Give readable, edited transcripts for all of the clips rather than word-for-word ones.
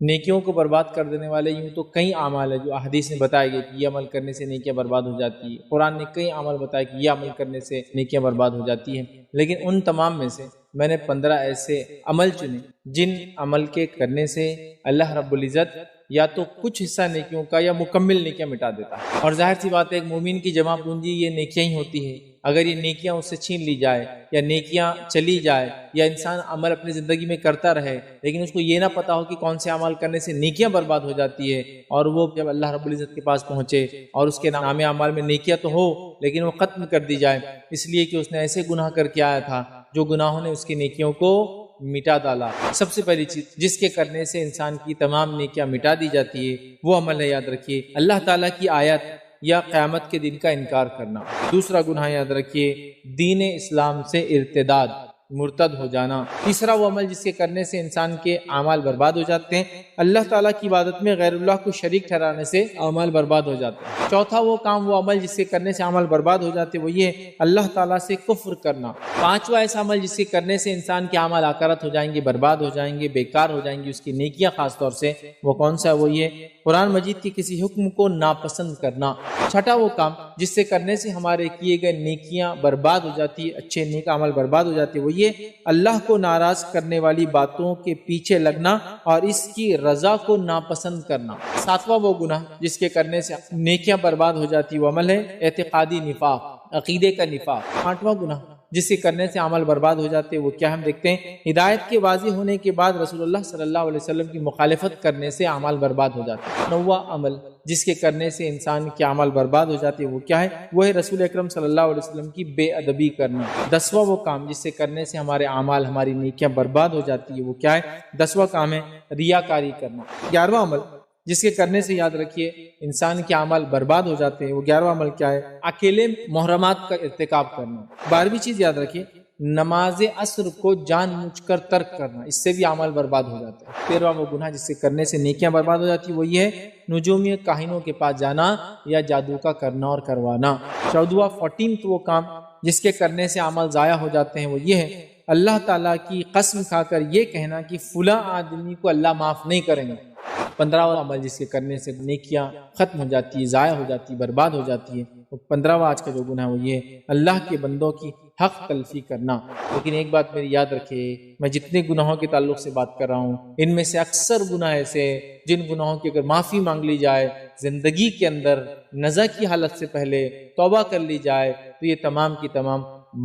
نیکیوں کو برباد کر دینے والے یوں تو کئی اعمال ہیں جو احادیث نے بتائے گئے کہ یہ عمل کرنے سے نیکیاں برباد ہو جاتی ہے، قرآن نے کئی عمل بتائے کہ یہ عمل کرنے سے نیکیاں برباد ہو جاتی ہیں، لیکن ان تمام میں سے میں نے 15 ایسے عمل چنے جن عمل کے کرنے سے اللہ رب العزت یا تو کچھ حصہ نیکیوں کا یا مکمل نیکیاں مٹا دیتا ہے۔ اور ظاہر سی بات ہے ایک مومن کی جمع پونجی یہ نیکیاں ہی ہوتی ہے۔ اگر یہ نیکیاں اس سے چھین لی جائے یا نیکیاں چلی جائے یا انسان عمل اپنی زندگی میں کرتا رہے لیکن اس کو یہ نہ پتا ہو کہ کون سے عمل کرنے سے نیکیاں برباد ہو جاتی ہے، اور وہ جب اللہ رب العزت کے پاس پہنچے اور اس کے نام اعمال میں نیکیاں تو ہو لیکن وہ ختم کر دی جائے اس لیے کہ اس نے ایسے گناہ کر کے آیا تھا جو گناہوں نے اس کی نیکیوں کو مٹا ڈالا۔ سب سے پہلی چیز جس کے کرنے سے انسان کی تمام نیکیاں مٹا دی جاتی ہے وہ عمل ہے، یاد رکھیے، اللہ تعالیٰ کی آیت یا قیامت کے دن کا انکار کرنا۔ دوسرا گناہ یاد رکھیے، دین اسلام سے ارتداد، مرتد ہو جانا۔ تیسرا وہ عمل جس کے کرنے سے انسان کے اعمال برباد ہو جاتے ہیں، اللہ تعالیٰ کی عبادت میں غیر اللہ کو شریک ٹھہرانے سے اعمال برباد ہو جاتے ہیں۔ چوتھا وہ کام، وہ عمل جس کے کرنے سے اعمال برباد ہو جاتے ہیں، وہ یہ ہے اللہ تعالیٰ سے کفر کرنا۔ پانچواں ایسا عمل جس کے کرنے سے انسان کے اعمال آخرت ہو جائیں گے، برباد ہو جائیں گے، بیکار ہو جائیں گی اس کی نیکیاں خاص طور سے، وہ کون سا ہے؟ وہ یہ قرآن مجید کے کسی حکم کو ناپسند کرنا۔ چھٹا وہ کام جس سے کرنے سے ہمارے کیے گئے نیکیاں برباد ہو جاتی ہے، اچھے نیک عمل برباد ہو جاتے ہیں، وہ یہ اللہ کو ناراض کرنے والی باتوں کے پیچھے لگنا اور اس کی رضا کو ناپسند کرنا۔ ساتواں وہ گناہ جس کے کرنے سے نیکیاں برباد ہو جاتی، وہ عمل ہے اعتقادی نفاق، عقیدے کا نفاق۔ آٹھواں گناہ جس کے کرنے سے عمل برباد ہو جاتے وہ کیا ہم دیکھتے ہیں، ہدایت کے واضح ہونے کے بعد رسول اللہ صلی اللہ علیہ وسلم کی مخالفت کرنے سے اعمال برباد ہو جاتے ہیں۔ نواں عمل جس کے کرنے سے انسان کے اعمال برباد ہو جاتے ہیں وہ کیا ہے؟ وہ ہے رسول اکرم صلی اللہ علیہ وسلم کی بے ادبی کرنا۔ دسواں وہ کام جس سے کرنے سے ہمارے اعمال، ہماری نیکیاں برباد ہو جاتی ہے وہ کیا ہے؟ دسواں کام ہے ریاکاری کرنا۔ گیارہواں عمل جس کے کرنے سے یاد رکھیے انسان کے اعمال برباد ہو جاتے ہیں، وہ 11واں عمل کیا ہے؟ اکیلے محرمات کا ارتکاب کرنا۔ 12ویں چیز یاد رکھیے نماز عصر کو جان بوجھ کر ترک کرنا، اس سے بھی اعمال برباد ہو جاتے ہیں۔ 13واں وہ گناہ جس سے کرنے سے نیکیاں برباد ہو جاتی وہ یہ ہے نجومی کاہنوں کے پاس جانا یا جادو کا کرنا اور کروانا۔ 14واں 14th وہ کام جس کے کرنے سے اعمال ضائع ہو جاتے ہیں وہ یہ ہے اللہ تعالیٰ کی قسم کھا کر یہ کہنا کہ فلاں آدمی کو اللہ معاف نہیں کریں گے۔ 15واں عمل جس کے کرنے سے نیکیاں ختم ہو جاتی ہے، ضائع ہو جاتی ہے، برباد ہو جاتی ہے، تو 15واں آج کا جو گناہ ہے وہ یہ اللہ کے بندوں کی حق تلفی کرنا۔ لیکن ایک بات میری یاد رکھے، میں جتنے گناہوں کے تعلق سے بات کر رہا ہوں ان میں سے اکثر گناہ ایسے جن گناہوں کی اگر معافی مانگ لی جائے زندگی کے اندر نزع کی حالت سے پہلے توبہ کر لی جائے تو یہ تمام کی تمام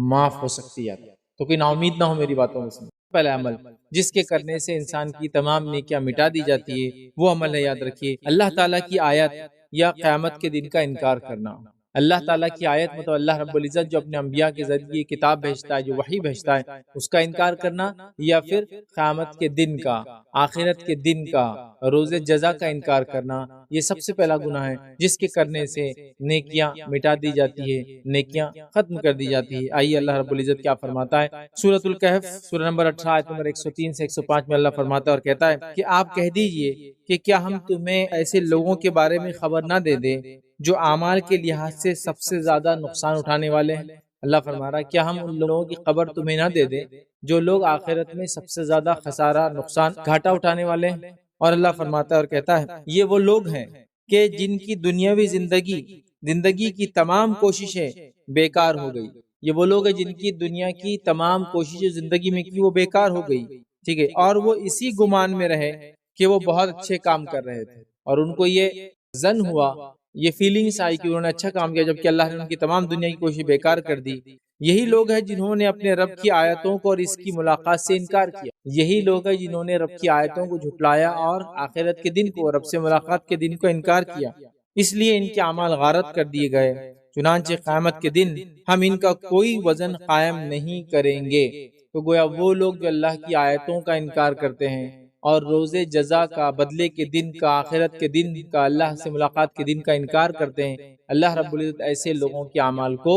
معاف ہو سکتی ہے۔ تو کوئی نا امید نہ ہو میری باتوں میں۔ پہلا عمل جس کے کرنے سے انسان کی تمام نیکیاں مٹا دی جاتی ہے وہ عمل ہے، یاد رکھیے، اللہ تعالیٰ کی آیت یا قیامت کے دن کا انکار کرنا۔ اللہ تعالیٰ کی آیت مطلب اللہ رب العزت جو اپنے انبیاء کے ذریعے کتاب بھیجتا ہے، جو وحی بھیجتا ہے، اس کا انکار کرنا، یا پھر قیامت کے دن کا، آخرت کے دن کا، روز جزا کا انکار کرنا، یہ سب سے پہلا گناہ ہے جس کے کرنے سے نیکیاں مٹا دی جاتی ہے، نیکیاں ختم کر دی جاتی ہے۔ آئیے اللہ رب العزت کیا فرماتا ہے سورۃ الکہف سورہ نمبر 18 آیت نمبر 103 سے 105 میں اللہ فرماتا ہے اور کہتا ہے کہ آپ کہہ دیجئے کہ کیا ہم تمہیں ایسے لوگوں کے بارے میں خبر نہ دے دیں جو اعمال کے لحاظ سے سب سے زیادہ نقصان اٹھانے والے ہیں۔ اللہ فرما رہا ہے کیا ہم ان لوگوں کی خبر تمہیں نہ دے دیں جو لوگ آخرت میں سب سے زیادہ خسارہ، نقصان، گھاٹا اٹھانے والے ہیں۔ اور اللہ فرماتا ہے اور کہتا ہے یہ وہ لوگ ہیں کہ جن کی دنیاوی زندگی کی تمام کوششیں بیکار ہو گئی۔ یہ وہ لوگ ہیں جن کی دنیا کی تمام کوششیں زندگی میں کی وہ بیکار ہو گئی، ٹھیک ہے، اور وہ اسی گمان میں رہے کہ وہ بہت اچھے کام کر رہے تھے، اور ان کو یہ ظن ہوا، یہ فیلنگس آئی کہ انہوں نے اچھا کام کیا، جبکہ اللہ نے ان کی تمام دنیا کی کوشش بیکار کر دی۔ یہی لوگ ہیں جنہوں نے اپنے رب کی آیتوں کو اور اس کی ملاقات سے انکار کیا۔ یہی لوگ ہیں جنہوں نے رب کی آیتوں کو جھٹلایا اور آخرت کے دن کو، رب سے ملاقات کے دن کو انکار کیا، اس لیے ان کے اعمال غارت کر دیے گئے۔ چنانچہ قیامت کے دن ہم ان کا کوئی وزن قائم نہیں کریں گے۔ تو گویا وہ لوگ جو اللہ کی آیتوں کا انکار کرتے ہیں اور روز جزا کا، بدلے کے دن کا، آخرت کے دن کا، اللہ سے ملاقات کے دن کا انکار کرتے ہیں، اللہ رب العزت ایسے لوگوں کے اعمال کو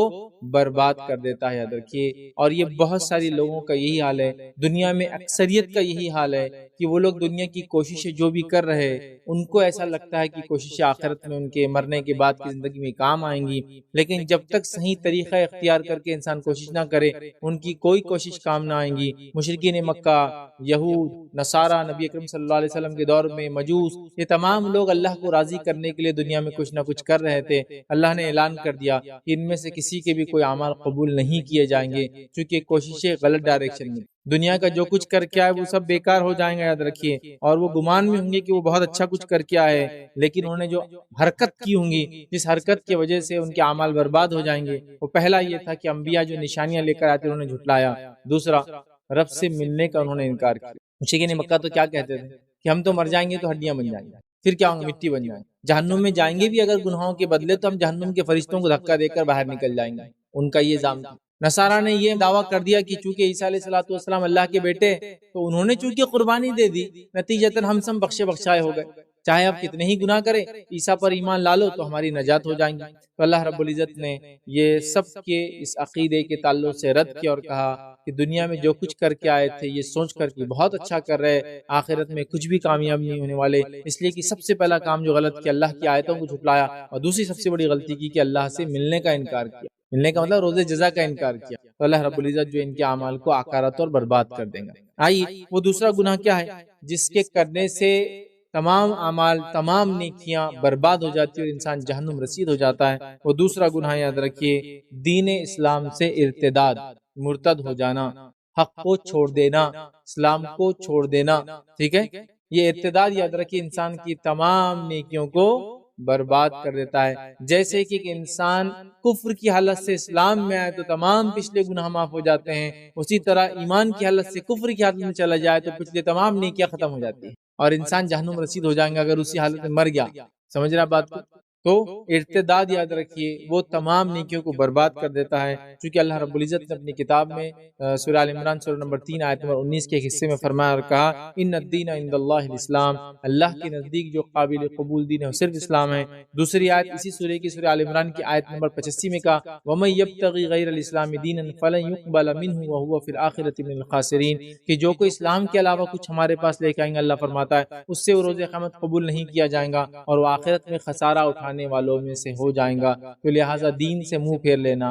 برباد کر دیتا ہے، یاد رکھیے۔ اور یہ بہت ساری لوگوں کا یہی حال ہے، دنیا میں اکثریت کا یہی حال ہے کہ وہ لوگ دنیا کی کوششیں جو بھی کر رہے ان کو ایسا لگتا ہے کہ کوششیں آخرت میں ان کے مرنے کے بعد کی زندگی میں کام آئیں گی، لیکن جب تک صحیح طریقہ اختیار کر کے انسان کوشش نہ کرے ان کی کوئی کوشش کام نہ آئیں گی۔ مشرکین مکہ، یہود، نصارہ، نبی اکرم صلی اللہ علیہ وسلم کے دور میں مجوس، یہ تمام لوگ اللہ کو راضی کرنے کے لیے دنیا میں کچھ نہ کچھ کر رہے تھے۔ اللہ نے اعلان کر دیا کہ ان میں سے کسی کے بھی کوئی اعمال قبول نہیں کیے جائیں گے، چونکہ کوششیں غلط ڈائریکشن میں، دنیا کا جو کچھ کر کے آئے وہ سب بیکار ہو جائیں گے، یاد رکھیے۔ اور وہ گمان میں ہوں گے کہ وہ بہت اچھا کچھ کر کے آئے، لیکن انہوں نے جو حرکت کی ہوں گی، جس حرکت کی وجہ سے ان کے اعمال برباد ہو جائیں گے، وہ پہلا یہ تھا کہ انبیاء جو نشانیاں لے کر آتے انہوں نے جھٹلایا، دوسرا رب سے ملنے کا انہوں نے انکار کیا۔ مشرکین مکہ تو کیا کہتے تھے کہ ہم تو مر جائیں گے تو ہڈیاں بن جائیں گے، پھر کیا ہوں گے؟ مٹی بن جائیں گے، جہنم میں جائیں گے بھی اگر گناہوں کے بدلے تو ہم جہنم کے فرشتوں کو دھکا دے کر باہر نکل جائیں گے، ان کا یہ ظام تھا۔ نصارہ نے یہ دعویٰ کر دیا کہ چونکہ عیسیٰ علیہ السلام اللہ کے بیٹے، تو انہوں نے چونکہ قربانی دے دی، نتیجتاً ہم سب بخشے بخشائے ہو گئے، چاہے آپ کتنے ہی گناہ کریں، عیسیٰ پر ایمان لا لو تو ہماری نجات ہو جائیں گی۔ تو اللہ رب العزت نے یہ سب کے اس عقیدے کے تعلق سے رد کیا اور کہا کہ دنیا میں جو کچھ کر کے آئے تھے یہ سوچ کر کہ بہت اچھا کر رہے، آخرت میں کچھ بھی کامیاب نہیں ہونے والے، اس لیے کہ سب سے پہلا کام جو غلط کیا، اللہ کی آیتوں کو جھٹلایا، اور دوسری سب سے بڑی غلطی کی کہ اللہ سے ملنے کا انکار کیا، ملنے کا مطلب روز جزا کا انکار کیا، تو اللہ رب العزت جو ان کے اعمال کو آکارت اور برباد کر دیں گا۔ آئیے وہ دوسرا گناہ کیا ہے جس کے کرنے سے تمام اعمال، تمام نیکیاں برباد ہو جاتی ہے اور انسان جہنم رسید ہو جاتا ہے۔ وہ دوسرا گناہ یاد رکھیے، دین اسلام سے ارتداد، مرتد ہو جانا، حق کو چھوڑ دینا، اسلام کو چھوڑ دینا، ٹھیک ہے؟ یہ ارتداد یاد رکھیے انسان کی تمام نیکیوں کو برباد کر دیتا ہے۔ جیسے کہ ایک انسان کفر کی حالت سے اسلام میں آئے تو تمام پچھلے گناہ معاف ہو جاتے ہیں، اسی طرح ایمان کی حالت سے کفر کی حالت میں چلا جائے تو پچھلے تمام نیکیاں ختم ہو جاتی ہیں اور انسان جہنم رسید ہو جائیں گا اگر اسی حالت میں مر گیا۔ سمجھ رہا بات کو؟ تو ارتداد یاد رکھیے وہ تمام نیکیوں کو برباد کر دیتا ہے، چونکہ اللہ رب العزت نے اپنی کتاب میں سورہ آل عمران سورہ نمبر 3 آیت نمبر 19 کے حصے میں فرمایا اور کہا ان الدین عند اللہ الاسلام، اللہ کے نزدیک جو قابل قبول دین ہے وہ صرف اسلام ہے۔ دوسری آیت اسی سورہ کی سورہ آل عمران کی آیت نمبر 85 میں کہا وَمَن يَبْتَغِ غَيْرَ الْإِسْلَامِ دِينًا فَلَن يُقْبَلَ مِنْهُ وَهُوَ فِي الْآخِرَةِ مِنَ الْخَاسِرِينَ، کہ جو کوئی اسلام کے علاوہ کچھ ہمارے پاس لے کے آئیں گے، اللہ فرماتا ہے اس سے وہ روز قیامت قبول نہیں کیا جائے گا اور وہ آخرت میں خسارہ اٹھانے والوں میں سے ہو جائیں گا۔ تو لہٰذا دین سے منہ پھیر لینا،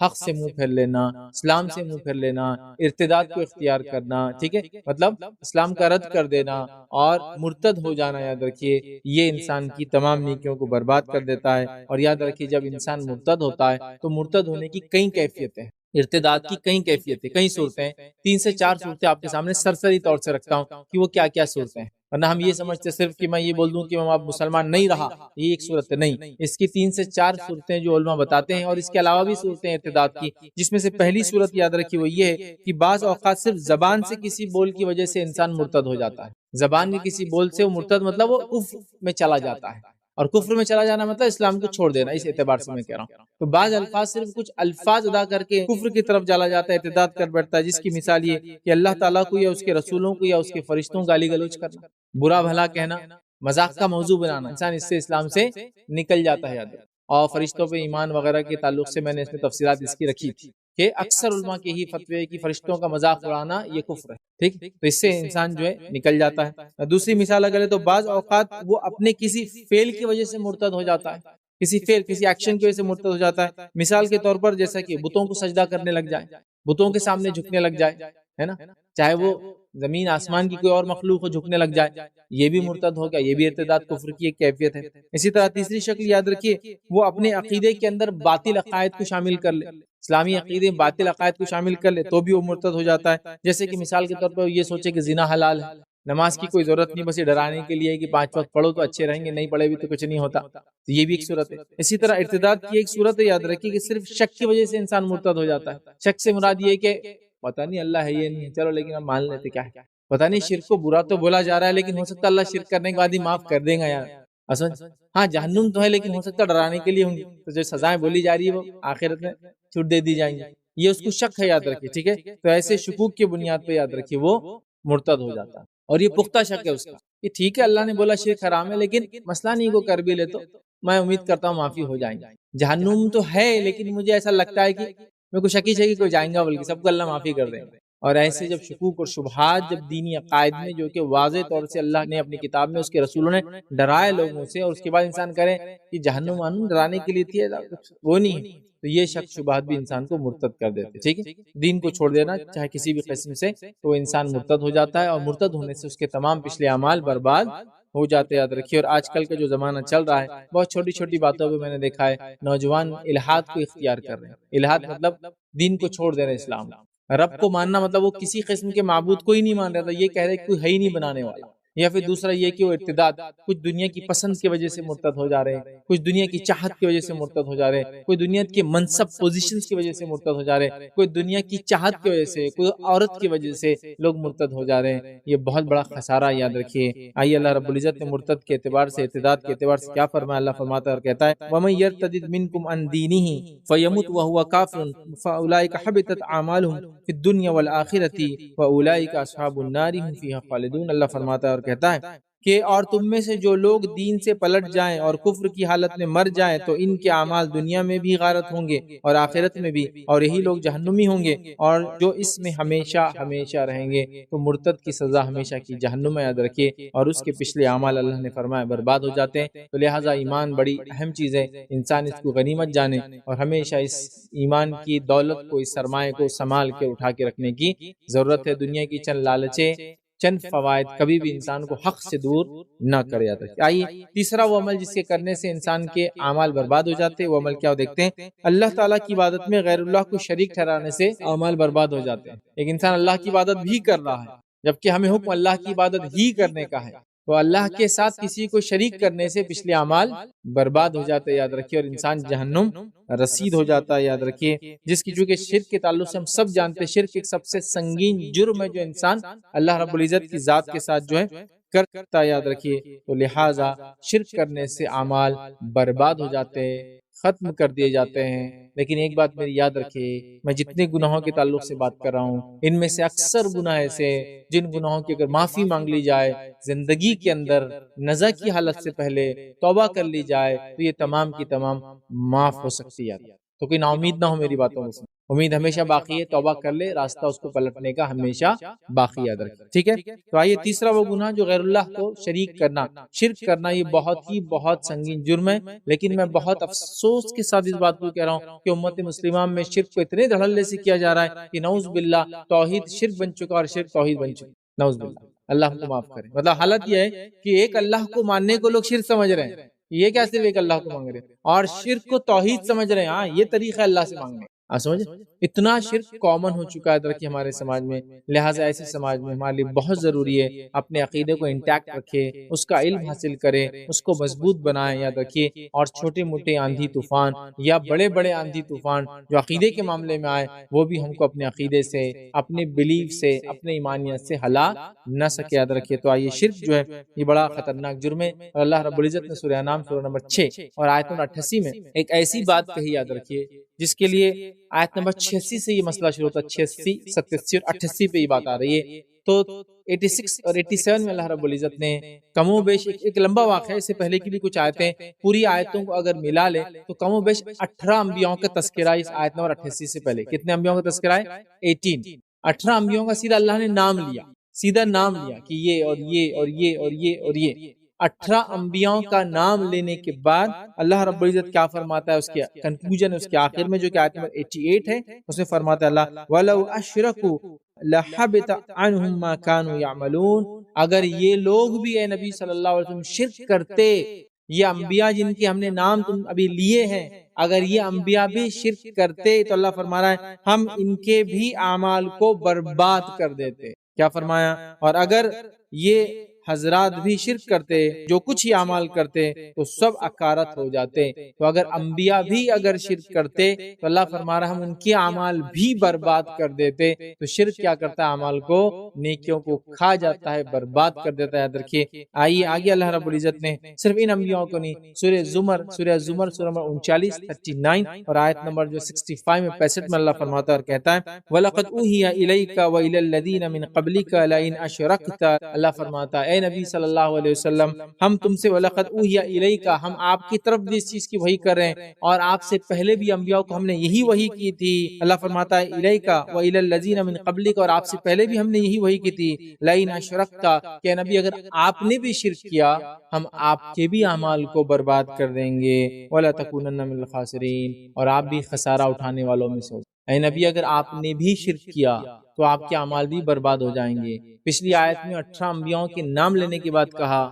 حق سے منہ پھیر لینا، اسلام سے منہ پھیر لینا، ارتداد کو اختیار کرنا، ٹھیک ہے، مطلب اسلام کا رد کر دینا اور مرتد ہو جانا، یاد رکھیے یہ انسان کی تمام نیکیوں کو برباد کر دیتا ہے۔ اور یاد رکھیے جب انسان مرتد ہوتا ہے تو مرتد ہونے کی کئی کیفیتیں ہیں، ارتداد کی کئی کیفیتیں، کئی صورتیں، 3 سے 4 صورتیں آپ کے سامنے سرسری طور سے رکھتا ہوں کہ وہ کیا کیا صورتیں ہیں، ورنہ ہم یہ سمجھتے صرف کہ میں یہ بول دوں کہ اب مسلمان نہیں رہا، یہ ایک صورت نہیں، اس کی 3 سے 4 صورتیں جو علماء بتاتے ہیں، اور اس کے علاوہ بھی صورتیں ارتداد کی، جس میں سے پہلی صورت یاد رکھی وہ یہ ہے کہ بعض اوقات صرف زبان سے کسی بول کی وجہ سے انسان مرتد ہو جاتا ہے، زبان کے کسی بول سے وہ مرتد مطلب وہ کفر میں چلا جاتا ہے، اور کفر میں چلا جانا مطلب اسلام کو چھوڑ دینا، اس اعتبار سے میں کہہ رہا ہوں۔ تو بعض الفاظ صرف کچھ الفاظ ادا کر کے کفر کی طرف چلا جاتا ہے، ارتداد کر بیٹھتا ہے، جس کی مثال یہ کہ اللہ تعالیٰ کو یا اس کے رسولوں کو یا اس کے فرشتوں گالی گلوچ کرنا، برا بھلا کہنا، مذاق کا موضوع بنانا، انسان اس سے اسلام سے نکل جاتا ہے، یاد رکھیں۔ اور فرشتوں پہ ایمان وغیرہ کے تعلق سے میں نے اس میں تفصیلات اس کی رکھی تھی کہ اکثر علماء کے ہی فتوی کہ فرشتوں کا مذاق اڑانا یہ کفر ہے، ٹھیک، تو اس سے انسان جو ہے نکل جاتا ہے۔ دوسری مثال اگر ہے تو بعض اوقات وہ اپنے کسی فعل کی وجہ سے مرتد ہو جاتا ہے، کسی فعل، کسی ایکشن کی وجہ سے مرتد ہو جاتا ہے، مثال کے طور پر جیسا کہ بتوں کو سجدہ کرنے لگ جائے، بتوں کے سامنے جھکنے لگ جائے، ہے نا، چاہے وہ زمین آسمان کی کوئی اور مخلوق ہو جھکنے لگ جائے، یہ بھی مرتد ہو گیا، یہ بھی ارتداد کفر کی ایک کیفیت ہے۔ اسی طرح تیسری شکل یاد رکھیے وہ اپنے عقیدے کے اندر باطل عقائد کو شامل کر لے، اسلامی عقیدے میں باطل عقائد کو شامل کر لے تو بھی وہ مرتد ہو جاتا ہے، جیسے کہ مثال کے طور پر یہ سوچے کہ زنا حلال ہے، نماز کی کوئی ضرورت نہیں، بس یہ ڈرانے کے لیے کہ 5 وقت پڑھو تو اچھے رہیں گے، نہیں پڑھے بھی تو کچھ نہیں ہوتا، تو یہ بھی ایک صورت ہے۔ اسی طرح ارتداد کی ایک صورت ہے یاد رکھیے کہ صرف شک کی وجہ سے انسان مرتد ہو جاتا ہے، شک سے مراد یہ کہ پتہ نہیں اللہ ہے یہ نہیں، چلو لیکن ہم مان لیتے کیا ہے، پتہ نہیں شرک کو برا تو بولا جا رہا ہے لیکن ہو سکتا ہے اللہ شرک کرنے کے بعد ہی معاف کر دے گا یار، اصل ہاں جہنم تو ہے لیکن ہو سکتا ہے ڈرانے کے لیے ہوں گی، تو جو سزائیں بولی جا رہی ہے وہ آخرت میں چھوٹ دے دی جائیں گی، یہ اس کو شک ہے، یاد رکھیے، ٹھیک ہے، تو ایسے شکوک کی بنیاد پہ یاد رکھیے وہ مرتد ہو جاتا ہے، اور یہ پختہ شک ہے اس کا کہ ٹھیک ہے اللہ نے بولا شرک حرام ہے لیکن مسئلہ نہیں کو کر بھی لے تو میں امید کرتا ہوں معافی ہو جائیں گے، جہنم تو ہے لیکن مجھے ایسا لگتا ہے کہ میں کو شکی کوئی جائیں گا بلکہ سب کو اللہ معافی کر دیں گے، اور ایسے جب شکوک اور شبہات جب دینی عقائد میں جو کہ واضح طور سے اللہ نے اپنی کتاب میں اس کے رسولوں نے ڈرائے لوگوں سے، اور اس کے بعد انسان کرے کہ جہنم وہنم ڈرانے کے لیے تھی، وہ نہیں ہے، تو یہ شک شبہات بھی انسان کو مرتد کر دیتے. ٹھیک ہے، دین کو چھوڑ دینا چاہے کسی بھی قسم سے، تو وہ انسان مرتد ہو جاتا ہے، اور مرتد ہونے سے اس کے تمام پچھلے اعمال برباد ہو جاتے. یاد رکھیے. اور آج کل کا جو زمانہ چل رہا ہے، بہت چھوٹی چھوٹی باتوں پہ میں نے دیکھا ہے نوجوان الحاد کو اختیار کر رہے ہیں. الحاد مطلب دین کو چھوڑ دے رہے، اسلام رب کو ماننا مطلب وہ کسی قسم کے معبود کو ہی نہیں مان رہا تھا، یہ کہہ رہے کوئی ہے ہی نہیں بنانے والا. یا پھر دوسرا یہ کہ وہ ارتداد، کچھ دنیا کی پسند کی وجہ سے مرتد ہو جا رہے ہیں، کچھ دنیا کی چاہت کی وجہ سے مرتد ہو جا رہے ہیں، کوئی دنیا کے منصب پوزیشنز کی وجہ سے مرتد ہو جا رہے ہیں، کوئی دنیا کی چاہت کی وجہ سے، کوئی عورت کی وجہ سے لوگ مرتد ہو جا رہے ہیں. یہ بہت بڑا خسارہ، یاد رکھیے. آئیے اللہ رب العزت نے مرتد کے اعتبار سے، ارتداد کے اعتبار سے کیا فرمایا. اللہ فرماتا ہے اور کہتا ہے وَمَن يَرْتَدِدْ مِنْكُمْ عَنْ دِينِهِ فَيَمُتْ وَهُوَ كَافِرٌ فَأُولَٰئِكَ حَبِطَتْ أَعْمَالُهُمْ فِي الدُّنْيَا وَالْآخِرَةِ وَأُولَٰئِكَ أَصْحَابُ النَّارِ هُمْ فِيهَا خَالِدُونَ. اللہ فرماتا ہے اور کہتا ہے کہ اور تم میں سے جو لوگ دین سے پلٹ جائیں اور کفر کی حالت میں مر جائیں تو ان کے اعمال دنیا میں بھی غارت ہوں گے اور آخرت میں بھی، اور یہی لوگ جہنمی ہوں گے اور جو اس میں ہمیشہ ہمیشہ رہیں گے. تو مرتد کی سزا ہمیشہ کی جہنم میں، یاد رکھیے. اور اس کے پچھلے اعمال اللہ نے فرمایا برباد ہو جاتے ہیں. تو لہٰذا ایمان بڑی اہم چیز ہے، انسان اس کو غنیمت جانے اور ہمیشہ اس ایمان کی دولت کو، اس سرمایہ کو سنبھال کے اٹھا کے رکھنے کی ضرورت ہے. دنیا کی چند لالچیں، چند فوائد کبھی بھی انسان کو حق سے دور نہ کر جاتا. آئیے تیسرا وہ عمل جس کے کرنے سے انسان کے اعمال برباد ہو جاتے ہیں، وہ عمل کیا دیکھتے ہیں. اللہ تعالیٰ کی عبادت میں غیر اللہ کو شریک ٹھہرانے سے اعمال برباد ہو جاتے ہیں. ایک انسان اللہ کی عبادت بھی کر رہا ہے، جبکہ ہمیں حکم اللہ کی عبادت ہی کرنے کا ہے، تو اللہ کے ساتھ کسی کو شریک کرنے سے پچھلے اعمال برباد ہو جاتے ہیں. یاد رکھیے. اور انسان جہنم رسید ہو جاتا ہے. یاد رکھیے. جس کی چونکہ شرک کے تعلق سے ہم سب جانتے ہیں، شرک ایک سب سے سنگین جرم ہے جو انسان اللہ رب العزت کی ذات کے ساتھ جو ہے کرتا ہے. یاد رکھیے. تو لہٰذا شرک کرنے سے اعمال برباد ہو جاتے ہیں، ختم کر دیے جاتے ہیں. لیکن ایک بات میری یاد رکھیے، میں جتنے گناہوں کے تعلق سے بات کر رہا ہوں، ان میں سے اکثر گناہ ایسے جن گناہوں کی اگر معافی مانگ لی جائے زندگی کے اندر نزع کی حالت سے پہلے توبہ کر لی جائے تو یہ تمام کی تمام معاف ہو سکتی ہے. تو کوئی نا امید نہ ہو میری باتوں میں، امید ہمیشہ باقی ہے. توبہ کر لے، راستہ اس کو پلٹنے کا ہمیشہ باقی، یاد رکھے. ٹھیک ہے. تو آئیے تیسرا وہ گناہ جو غیر اللہ کو شریک کرنا، شرک کرنا. یہ بہت سنگین جرم ہے. لیکن میں بہت افسوس کے ساتھ اس بات کو کہہ رہا ہوں کہ امت مسلمہ میں شرک کو اتنے دھڑلے سے کیا جا رہا ہے کہ نعوذ باللہ توحید شرک بن چکا اور شرک توحید بن چکا. نعوذ باللہ، اللہ ہم کو معاف کرے. مطلب حالت یہ ہے کہ ایک اللہ کو ماننے کو لوگ شرک سمجھ رہے ہیں. یہ کیا صرف ایک اللہ کو مانگ رہے ہیں، اور شرک کو توحید سمجھ رہے ہیں. ہاں یہ طریقہ اللہ سے مانگنے. سمجھے اتنا شرک کامن ہو چکا ہے درکی ہمارے سماج میں. لہٰذا ایسے سماج میں ہمارے لیے بہت ضروری ہے اپنے عقیدے کو انٹیکٹ رکھے، اس کا علم حاصل کرے، اس کو مضبوط بنائیں. یاد رکھیے. اور چھوٹے موٹے آندھی طوفان یا بڑے بڑے آندھی طوفان جو عقیدے کے معاملے میں آئے، وہ بھی ہم کو اپنے عقیدے سے، اپنے بلیف سے، اپنے ایمانیت سے ہلا نہ سکے. یاد رکھیے. تو آئیے شرک جو ہے یہ بڑا خطرناک جرم ہے. اور اللہ رب العزت نے سورہ انعام سورہ نمبر 6 اور آیت نمبر 88 میں ایک ایسی بات کہی، یاد رکھیے، جس کے لیے آیت نمبر 86 سے یہ مسئلہ شروع ہوتا ہے. 86، 87 اور 88 پہ یہ بات آ رہی ہے. تو 86 اور 87 میں اللہ رب العزت نے کم و بیش ایک لمبا واقعہ ہے، اس سے پہلے کی بھی کچھ آیتیں، پوری آیتوں کو اگر ملا لے تو کم و بیش 18 انبیاءوں کا تذکرہ اس آیت نمبر 88 سے پہلے. کتنے انبیاءوں کا تذکرہ ہے؟ 18 انبیاءوں کا سیدھا اللہ نے نام لیا، سیدھا نام لیا کہ یہ اور یہ اور یہ اور یہ اور یہ 18 انبیاءوں کا نام لینے کے بعد اللہ رب العزت کیا فرماتا ہے؟ اس کے کنکلوژن، اس کے آخر میں جو کہ آیت نمبر 88 ہے، اس میں فرماتا ہے اللہ وَلَوْ أَشْرَكُوا لَحَبِطَ عَنْهُمْ مَا كَانُوا يَعْمَلُونَ. اگر یہ لوگ بھی اے نبی صلی اللہ علیہ وسلم شرک کرتے، یہ انبیاء جن کے ہم نے نام تم ابھی لیے ہیں، اگر یہ انبیاء بھی شرک کرتے تو اللہ فرما رہا ہے ہم ان کے بھی اعمال کو برباد کر دیتے. کیا فرمایا؟ اور اگر یہ حضرات بھی شرک کرتے، جو کچھ ہی اعمال کرتے تو سب اکارت ہو جاتے. تو اگر انبیاء بھی اگر شرک کرتے تو اللہ فرما رہا ہم ان کے اعمال بھی برباد کر دیتے. تو شرک کیا کرتا ہے؟ اعمال کو، نیکیوں کو کھا جاتا ہے، برباد کر دیتا ہے. یاد رکھیے. آئیے آگے اللہ رب العزت نے صرف ان انبیاء کو نہیں، سورہ زمر سورہ نمبر 39 39 اور آیت نمبر جو 65 میں 65 میں اللہ فرماتا ہے اور کہتا ہے وَلَقَدْ أُوحِيَ إِلَيْكَ وَإِلَى الَّذِينَ مِن قَبْلِكَ لَئِنْ أَشْرَكْتَ. اللہ فرماتا ہے اے نبی صلی اللہ علیہ وسلم ہم تم سے وَلَقَدْ أُوحِيَ إِلَيْكَ ہم آپ کی طرف بھی اس چیز کی وحی کر رہے ہیں اور آپ سے پہلے بھی انبیاء کو ہم نے یہی وحی کی تھی. اللہ فرماتا ہے إِلَيْكَ وَإِلَى الَّذِينَ مِن قَبْلِكَ اور آپ سے پہلے بھی ہم نے یہی وحی کی تھی. لَئِنْ أَشْرَكْتَ کہ نبی اگر آپ نے بھی شرک کیا ہم آپ کے بھی اعمال کو برباد کر دیں گے. وَلَا تَكُونَنَّ مِنَ الْخَاسِرِينَ اور آپ بھی خسارہ اٹھانے والوں میں سے ہو. اے نبی اگر آپ نے بھی شرک کیا تو آپ کے اعمال بھی برباد ہو جائیں گے. پچھلی آیت میں 18 انبیاءوں کے نام لینے کے بعد کہا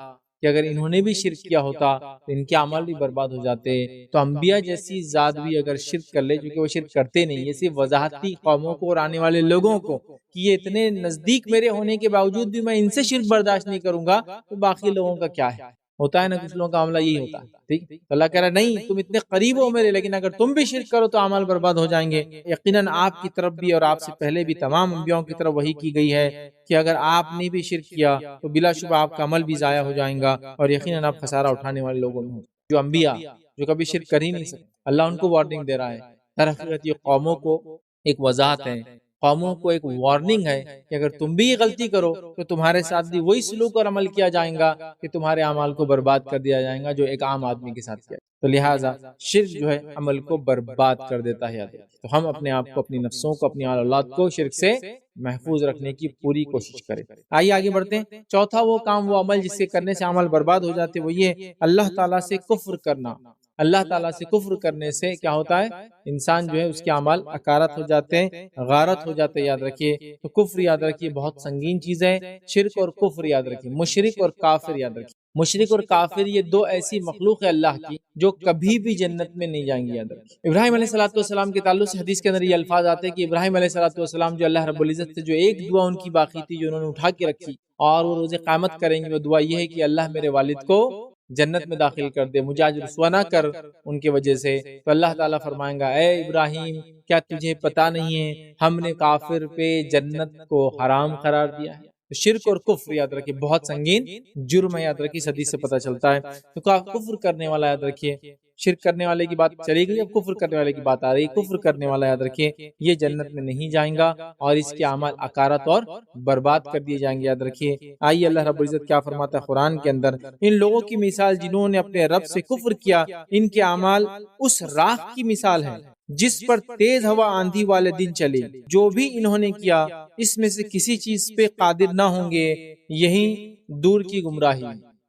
کہ اگر انہوں نے بھی شرک کیا ہوتا تو ان کے اعمال بھی برباد ہو جاتے. تو انبیاء جیسی ذات بھی اگر شرک کر لے کیونکہ وہ شرک کرتے نہیں، یہ صرف وضاحت تھی قوموں کو اور آنے والے لوگوں کو کہ یہ اتنے نزدیک میرے ہونے کے باوجود بھی میں ان سے شرک برداشت نہیں کروں گا تو باقی لوگوں کا کیا ہے. ہوتا ہے نا کچھ لوگوں کا معاملہ یہی ہوتا ہے. ٹھیک، تو اللہ کہہ رہا ہے نہیں تم اتنے قریب ہو میرے لیکن اگر تم بھی شرک کرو تو اعمال برباد ہو جائیں گے. یقیناً آپ کی طرف بھی اور آپ سے پہلے بھی تمام انبیاءوں کی طرف وحی کی گئی ہے کہ اگر آپ نے بھی شرک کیا تو بلا شبہ آپ کا عمل بھی ضائع ہو جائیں گا اور یقیناً آپ خسارہ اٹھانے والے لوگوں میں ہو. جو انبیاء جو کبھی شرک کر ہی نہیں سکتے اللہ ان کو وارننگ دے رہا ہے. در حقیقت یہ قوموں کو ایک وضاحت ہے، قوموں کو ایک وارننگ ہے کہ اگر تم بھی یہ غلطی کرو تو تمہارے ساتھ بھی وہی سلوک اور عمل کیا جائے گا کہ تمہارے اعمال کو برباد کر دیا جائے گا جو ایک عام آدمی کے ساتھ کیا. تو لہٰذا شرک جو ہے عمل کو برباد کر دیتا ہے. تو ہم اپنے آپ کو، اپنی نفسوں کو، اپنی اولاد کو شرک سے محفوظ رکھنے کی پوری کوشش کریں. آئیے آگے بڑھتے ہیں. چوتھا وہ کام، وہ عمل جس سے کرنے سے عمل برباد ہو جاتے وہ یہ اللہ تعالیٰ سے کفر کرنا. اللہ تعالیٰ سے کفر کرنے سے کیا ہوتا ہے؟ انسان جو ہے اس کے اعمال اکارت ہو جاتے ہیں، غارت ہو جاتے ہیں. یاد رکھیے تو کفر یاد رکھیے بہت سنگین چیز ہے. شرک اور کفر یاد رکھیے، مشرک اور کافر یاد رکھیے. مشرک اور کافر یہ دو ایسی مخلوق ہے اللہ کی جو کبھی بھی جنت میں نہیں جائیں گی. یاد رکھیے ابراہیم علیہ الصلوۃ والسلام کے تعلق سے حدیث کے اندر یہ الفاظ آتے ہیں کہ ابراہیم علیہ الصلوۃ والسلام جو اللہ رب العزت سے جو ایک دعا ان کی باقی تھی جو انہوں نے اٹھا کے رکھی اور وہ روز قیامت کریں گے، وہ دعا یہ ہے کہ اللہ میرے والد کو جنت میں داخل کر دے، مجھے آج رسوا نہ کر ان کی وجہ سے. تو اللہ تعالیٰ فرمائیں گا اے ابراہیم کیا تجھے پتا نہیں ہے ہم نے کافر پہ جنت کو حرام قرار دیا ہے. شرک اور کفر یاد رکھیے بہت سنگین جرم ہے. یاد رکھیے اس حدیث سے پتہ چلتا ہے. تو کفر کرنے والا یاد رکھیے، شرک کرنے والے کی بات چلی گئی، اب کفر کرنے والے کی بات آ رہی. کفر کرنے والا یاد رکھیے یہ جنت میں نہیں جائیں گا اور اس کے اعمال اکارت اور برباد کر دیے جائیں گے. یاد رکھیے آئیے اللہ رب العزت کیا فرماتا ہے قرآن کے اندر، ان لوگوں کی مثال جنہوں نے اپنے رب سے کفر کیا، ان کے اعمال اس راکھ کی مثال ہے جس پر تیز ہوا آندھی والے دن چلی. جو بھی انہوں نے کیا اس میں سے کسی چیز پہ قادر نہ ہوں گے، یہی دور کی گمراہی.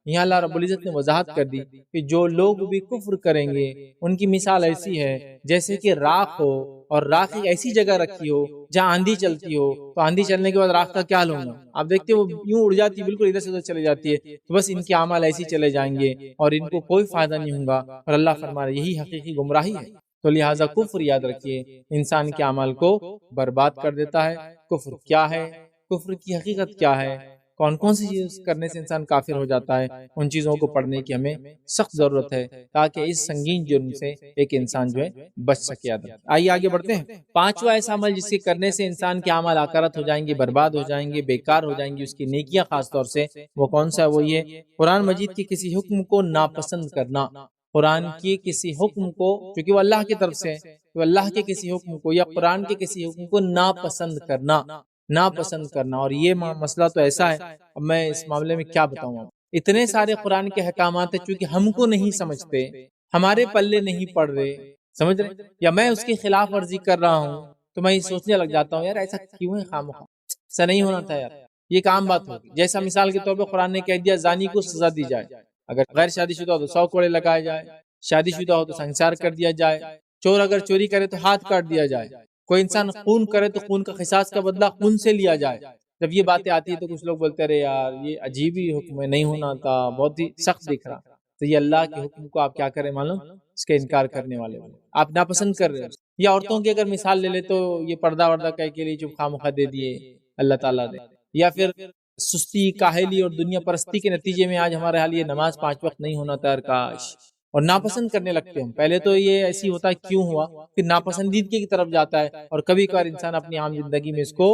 یہاں اللہ رب العزت نے وضاحت کر دی کہ جو لوگ بھی کفر کریں گے ان کی مثال ایسی ہے جیسے کہ راکھ ہو اور راکھ ایک ایسی جگہ رکھی ہو جہاں آندھی چلتی ہو. تو آندھی چلنے کے بعد راکھ کا کیا حال ہوگا؟ آپ دیکھتے وہ یوں اڑ جاتی ہے، بالکل ادھر سے ادھر چلے جاتی ہے. تو بس ان کے اعمال ایسے چلے جائیں گے اور ان کو کوئی فائدہ نہیں ہوگا اور اللہ فرما رہا ہے یہی حقیقی گمراہی ہے. تو لہٰذا کفر یاد رکھیے انسان کے اعمال کو برباد کر دیتا ہے. کفر کیا ہے، کفر کی حقیقت کیا ہے، کون کون سی چیز کرنے سے انسان کافر ہو جاتا ہے، ان چیزوں کو پڑھنے کی ہمیں سخت ضرورت ہے تاکہ اس سنگین جرم سے ایک انسان جو ہے بچ سکے. آئیے آگے بڑھتے ہیں. پانچواں ایسا عمل جس کے کرنے سے انسان کے اعمال اکارت ہو جائیں گے، برباد ہو جائیں گے، بیکار ہو جائیں گی اس کی نیکیاں خاص طور سے، وہ کون سا ہے؟ وہ یہ قرآن مجید کے کسی حکم کو ناپسند کرنا. قرآن کے کسی حکم کو، چونکہ وہ اللہ کی طرف سے ہے، تو اللہ کے کسی حکم کو یا قرآن کے کسی حکم کو ناپسند کرنا. ناپسند کرنا، اور یہ مسئلہ تو ایسا ہے، اب میں اس معاملے میں کیا بتاؤں. اتنے سارے قرآن کے احکامات ہیں چونکہ ہم کو نہیں سمجھتے، ہمارے پلے نہیں پڑ رہے، سمجھ رہے، یا میں اس کی خلاف ورزی کر رہا ہوں تو میں یہ سوچنے لگ جاتا ہوں یار ایسا کیوں ہے، خامخواہ ایسا نہیں ہونا تھا یار، یہ ایک عام بات ہوگی. جیسا مثال کے طور پہ قرآن نے کہہ دیا زانی کو سزا دی جائے، اگر غیر شادی شدہ ہو تو 100 کوڑے لگائے جائے، شادی شدہ ہو تو سنسار کر دیا جائے، چور اگر چوری کرے تو ہاتھ کاٹ دیا جائے، کوئی انسان خون کرے تو خون کا قصاص کا بدلہ خون سے لیا جائے. جب یہ باتیں آتی ہیں تو کچھ لوگ بولتے رہے یار یہ عجیب ہی حکم ہے، نہیں ہونا تھا، بہت ہی سخت دکھ رہا. تو یہ اللہ کے حکم کو آپ کیا کریں معلوم، اس کا انکار کرنے والے آپ ناپسند کر رہے ہیں. یا عورتوں کی اگر مثال لے لے تو یہ پردہ وردہ کہہ کے لیے چپ خامخواہ دے دیے اللہ تعالیٰ نے، یا پھر سستی، کاہلی اور دنیا پرستی کے نتیجے میں آج ہمارے حال یہ نماز 5 وقت نہیں ہونا تھا کاش، اور ناپسند کرنے لگتے ہیں. پہلے تو یہ ایسی ہوتا ہے کیوں ہوا، پھر ناپسندیدگی کی طرف جاتا ہے، اور کبھی کبھار انسان اپنی عام زندگی میں اس کو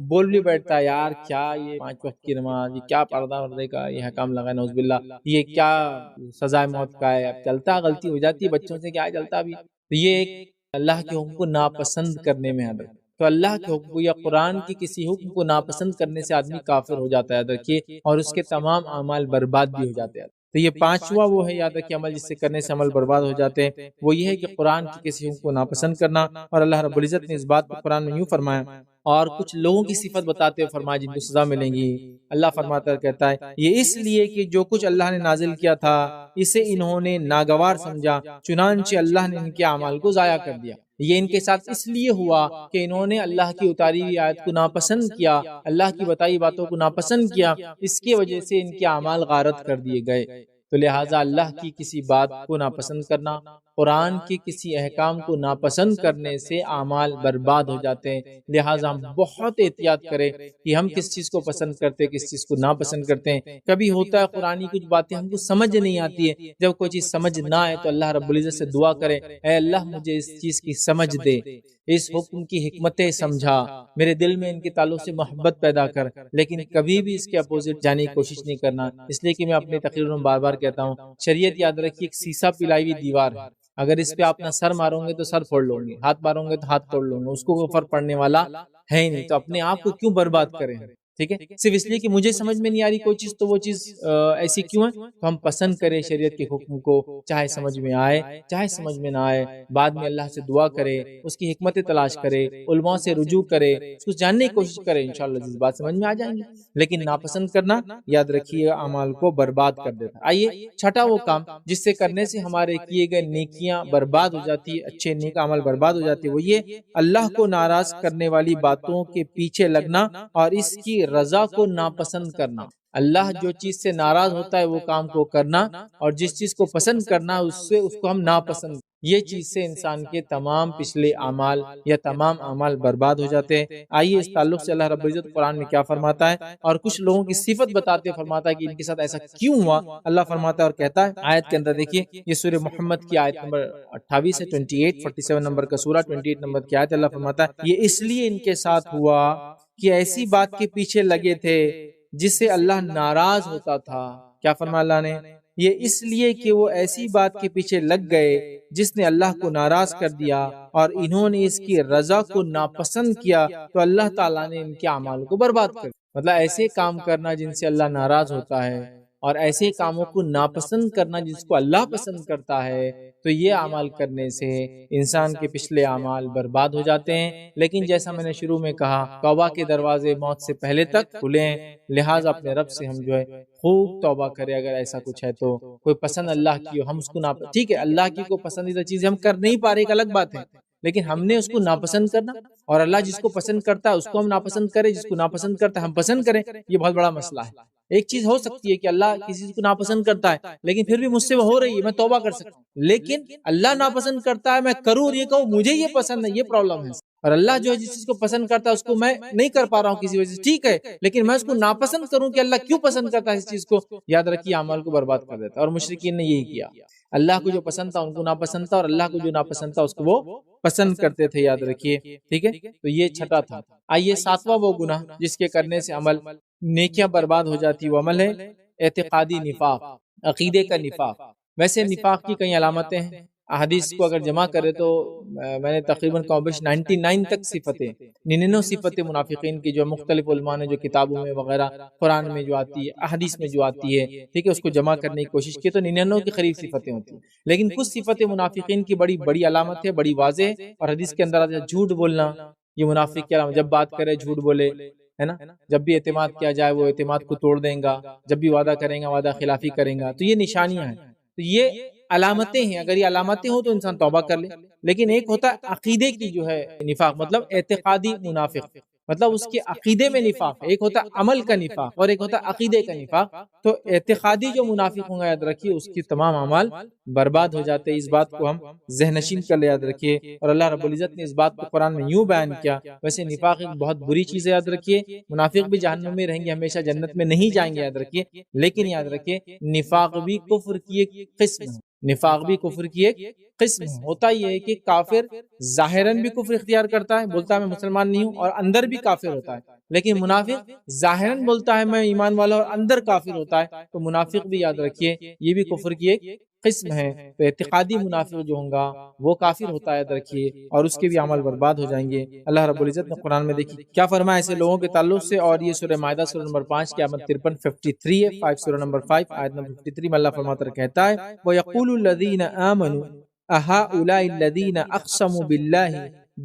بول بھی بیٹھتا ہے یار کیا یہ 5 وقت کی نماز، یہ کیا پردہ وردے کا یہ حکام لگا نعوذ باللہ، یہ کیا سزائے موت کا ہے. اب چلتا غلطی ہو جاتی ہے بچوں سے، کیا چلتا بھی. تو یہ ایک اللہ کے حکم کو ناپسند کرنے میں ہے. تو اللہ کے حکم کو یا قرآن کی کسی حکم کو ناپسند کرنے سے آدمی کافر ہو جاتا ہے، یاد رکھیے، اور اس کے تمام اعمال برباد بھی ہو جاتے ہیں۔ تو یہ پانچواں وہ ہے، یاد رکھیے، عمل جس سے کرنے سے عمل برباد ہو جاتے ہیں، وہ یہ ہے کہ قرآن کی کسی حکم کو ناپسند کرنا۔ اور اللہ رب العزت نے اس بات کو قرآن میں یوں فرمایا، اور کچھ لوگوں کی صفت بتاتے ہوئے فرمایا جن کو سزا ملیں گی۔ اللہ فرماتا ہے، کہتا ہے، یہ اس لیے کہ جو کچھ اللہ نے نازل کیا تھا اسے انہوں نے ناگوار سمجھا، چنانچہ اللہ نے ان کے اعمال کو ضائع کر دیا۔ یہ ان کے ساتھ اس لیے ہوا کہ انہوں نے اللہ کی اتاری ہوئی آیت کو ناپسند کیا، اللہ کی بتائی باتوں کو ناپسند کیا، اس کی وجہ سے ان کے اعمال غارت کر دیے گئے۔ تو لہٰذا اللہ کی کسی بات کو ناپسند کرنا، قرآن کے کسی احکام کو ناپسند کرنے سے اعمال برباد ہو جاتے ہیں۔ لہٰذا ہم بہت احتیاط کریں کہ ہم کس چیز کو پسند کرتے ہیں، کس چیز کو ناپسند کرتے ہیں۔ کبھی ہوتا ہے قرآنی کچھ باتیں ہم کو سمجھ نہیں آتی ہے، جب کوئی چیز سمجھ نہ آئے تو اللہ رب العزت سے دعا کریں، اے اللہ مجھے اس چیز کی سمجھ دے، اس حکم کی حکمتیں سمجھا، میرے دل میں ان کے تعلق سے محبت پیدا کر۔ لیکن کبھی بھی اس کے اپوزٹ جانے کی کوشش نہیں کرنا، اس لیے کہ میں اپنے تقریروں میں بار بار کہتا ہوں، شریعت یاد رکھیے ایک سیسا پلائی ہوئی دیوار ہے، اگر اس پہ آپ اپنا سر مارو گے تو سر پھوڑ لو گے، ہاتھ مارو گے تو ہاتھ توڑ لو گے، اس کو کوئی فرق پڑنے والا ہے ہی نہیں۔ تو اپنے آپ کو کیوں برباد کریں؟ ٹھیک ہے، صرف اس لیے کہ مجھے سمجھ میں نہیں آ رہی کوئی چیز تو وہ چیز ایسی کیوں ہے؟ تو ہم پسند کریں شریعت کے حکم کو، چاہے سمجھ میں آئے چاہے سمجھ میں نہ آئے، بعد میں اللہ سے دعا کرے، اس کی حکمتیں تلاش کرے، علماء سے رجوع کرے، اس کو جاننے کی کوشش کرے، انشاءاللہ جس بات سمجھ میں آ جائیں گے۔ لیکن ناپسند کرنا یاد رکھیے اعمال کو برباد کر دیتا ہے۔ آئیے چھٹا وہ کام جس سے کرنے سے ہمارے کیے گئے نیکیاں برباد ہو جاتی ہے، اچھے نیک عمل برباد ہو جاتی ہے، وہ یہ اللہ کو ناراض کرنے والی باتوں کے پیچھے لگنا اور اس کی رضا کو ناپسند کرنا۔ اللہ جو چیز سے ناراض ہوتا ہے وہ کام کو کرنا، اور جس چیز کو پسند کرنا اس کو ہم ناپسند، یہ چیز سے انسان کے تمام پچھلے اعمال یا تمام اعمال برباد ہو جاتے ہیں۔ آئیے اس تعلق سے اللہ رب العزت قرآن میں کیا فرماتا ہے، اور کچھ لوگوں کی صفت بتاتے فرماتا ہے کہ ان کے ساتھ ایسا کیوں ہوا۔ اللہ فرماتا ہے اور کہتا ہے، آیت کے اندر دیکھیے، یہ سورہ محمد کی آیت نمبر 28 ہے، 47 نمبر کا سورہ، 28 نمبر کی آیت۔ اللہ فرماتا ہے، یہ اس لیے ان کے ساتھ ہوا کہ ایسی بات کے پیچھے لگے تھے جس سے اللہ ناراض ہوتا تھا۔ کیا فرمایا اللہ نے؟ یہ اس لیے کہ وہ ایسی بات کے پیچھے لگ گئے جس نے اللہ کو ناراض کر دیا، اور انہوں نے اس کی رضا کو ناپسند کیا، تو اللہ تعالیٰ نے ان کے اعمال کو برباد کر دیا۔ مطلب ایسے کام کرنا جن سے اللہ ناراض ہوتا ہے، اور ایسے کاموں کو ناپسند کرنا جس کو اللہ پسند کرتا ہے، تو یہ اعمال کرنے سے انسان کے پچھلے اعمال برباد ہو جاتے ہیں۔ لیکن جیسا میں نے شروع میں کہا، توبہ کے دروازے موت سے پہلے تک کھلے ہیں، لہٰذا اپنے رب سے ہم جو ہے خوب توبہ کرے۔ اگر ایسا کچھ ہے تو کوئی پسند اللہ کی ہو، ہم اس کو ٹھیک ہے، اللہ کی کوئی پسندیدہ چیزیں ہم کر نہیں پا رہے، ایک الگ بات ہے، لیکن ہم نے اس کو ناپسند کرنا، اور اللہ جس کو پسند کرتا ہے اس کو ہم ناپسند کریں، جس کو ناپسند کرتا ہے ہم پسند کریں، یہ بہت بڑا مسئلہ ہے۔ ایک چیز ہو سکتی ہے کہ اللہ کسی چیز کو ناپسند کرتا ہے لیکن پھر بھی مجھ سے وہ ہو رہی ہے، میں توبہ کر سکتا ہوں، لیکن اللہ ناپسند کرتا ہے میں کروں اور یہ کہوں مجھے یہ پسند ہے، یہ پرابلم ہے۔ اور اللہ جو ہے جس چیز کو پسند کرتا ہے اس کو میں نہیں کر پا رہا ہوں کسی وجہ سے، ٹھیک ہے، لیکن میں اس کو ناپسند کروں کہ اللہ کیوں پسند کرتا ہے اس چیز کو، یاد رکھیے اعمال کو برباد کر دیتا ہے۔ اور مشرکین نے یہی کیا، اللہ کو جو پسند تھا ان کو ناپسند تھا، اور اللہ کو جو ناپسند تھا اس کو وہ پسند کرتے تھے، یاد رکھیے، ٹھیک ہے۔ تو یہ چھٹا تھا۔ آئیے ساتواں وہ گناہ جس کے کرنے سے عمل نیکیاں برباد ہو جاتی، وہ عمل ہے اعتقادی نفاق، عقیدے کا نفاق۔ ویسے نفاق کی کئی علامتیں ہیں، احادیث کو اگر جمع کرے تو میں نے تقریباً 99 تک صفتیں، 99 صفتیں منافقین کی جو مختلف علماء نے جو کتابوں میں وغیرہ قرآن میں جو آتی ہے، احادیث میں جو آتی ہے، ٹھیک ہے، اس کو جمع کرنے کی کوشش کی تو 99 کے قریب صفتیں ہوتی ہیں۔ لیکن کچھ صفتیں منافقین کی بڑی بڑی علامت ہے، بڑی واضح ہے، اور حدیث کے اندر آتا ہے جھوٹ بولنا، یہ منافق کی علامت، جب بات کرے جھوٹ بولے، ہے نا، جب بھی اعتماد کیا جائے وہ اعتماد کو توڑ دیں گا، جب بھی وعدہ کریں گا وعدہ خلافی کریں گا، تو یہ نشانیاں ہیں، تو یہ علامتیں ہیں۔ اگر یہ علامتیں ہوں تو انسان توبہ کر لے۔ لیکن ایک ہوتا ہے عقیدے کی جو ہے نفاق، مطلب اعتقادی منافق، مطلب اس کے عقیدے میں نفاق، ایک ہوتا ہے عمل کا نفاق اور ایک ہوتا ہے عقیدے کا نفاق۔ تو اعتقادی جو منافق ہوں گا، یاد رکھیے اس کی تمام اعمال برباد ہو جاتے ہیں، اس بات کو ہم ذہن نشین کر لے، یاد رکھیے۔ اور اللہ رب العزت نے اس بات کو قرآن میں یوں بیان کیا، ویسے نفاق ایک بہت بری چیز ہے، یاد رکھیے، منافق بھی جہنم میں رہیں گے، ہمیشہ جنت میں نہیں جائیں گے، یاد رکھیے، لیکن یاد رکھیے نفاق بھی کفر کی ایک قسم ہے، نفاق بھی کفر کی ایک قسم ہے۔ ہوتا یہ ہے کہ کافر ظاہراً بھی کفر اختیار کرتا ہے، بولتا ہے میں مسلمان نہیں ہوں، اور اندر بھی کافر ہوتا ہے، لیکن منافق ظاہراً بولتا ہے میں ایمان والا اور اندر کافر ہوتا ہے، تو منافق بھی یاد رکھیے یہ بھی کفر کی ایک قسم ہیں، تو اعتقادی منافق جو ہوں گا وہ کافر ہوتا ہے، یاد رکھیے، اور اس کے بھی عمل برباد ہو جائیں گے۔ اللہ رب العزت نے قرآن میں دیکھیے کیا فرمایا ایسے لوگوں کے تعلق سے، اور یہ سورہ مائدہ سورہ نمبر 5 کی آیت 53 53 ہے، 5 سورہ نمبر 5 آیت نمبر 53 میں اللہ فرماتا کہتا ہے وَيَقُولُ الَّذِينَ آمَنُوا أَهَؤُلَاءِ الَّذِينَ أَقْسَمُوا بِاللَّهِ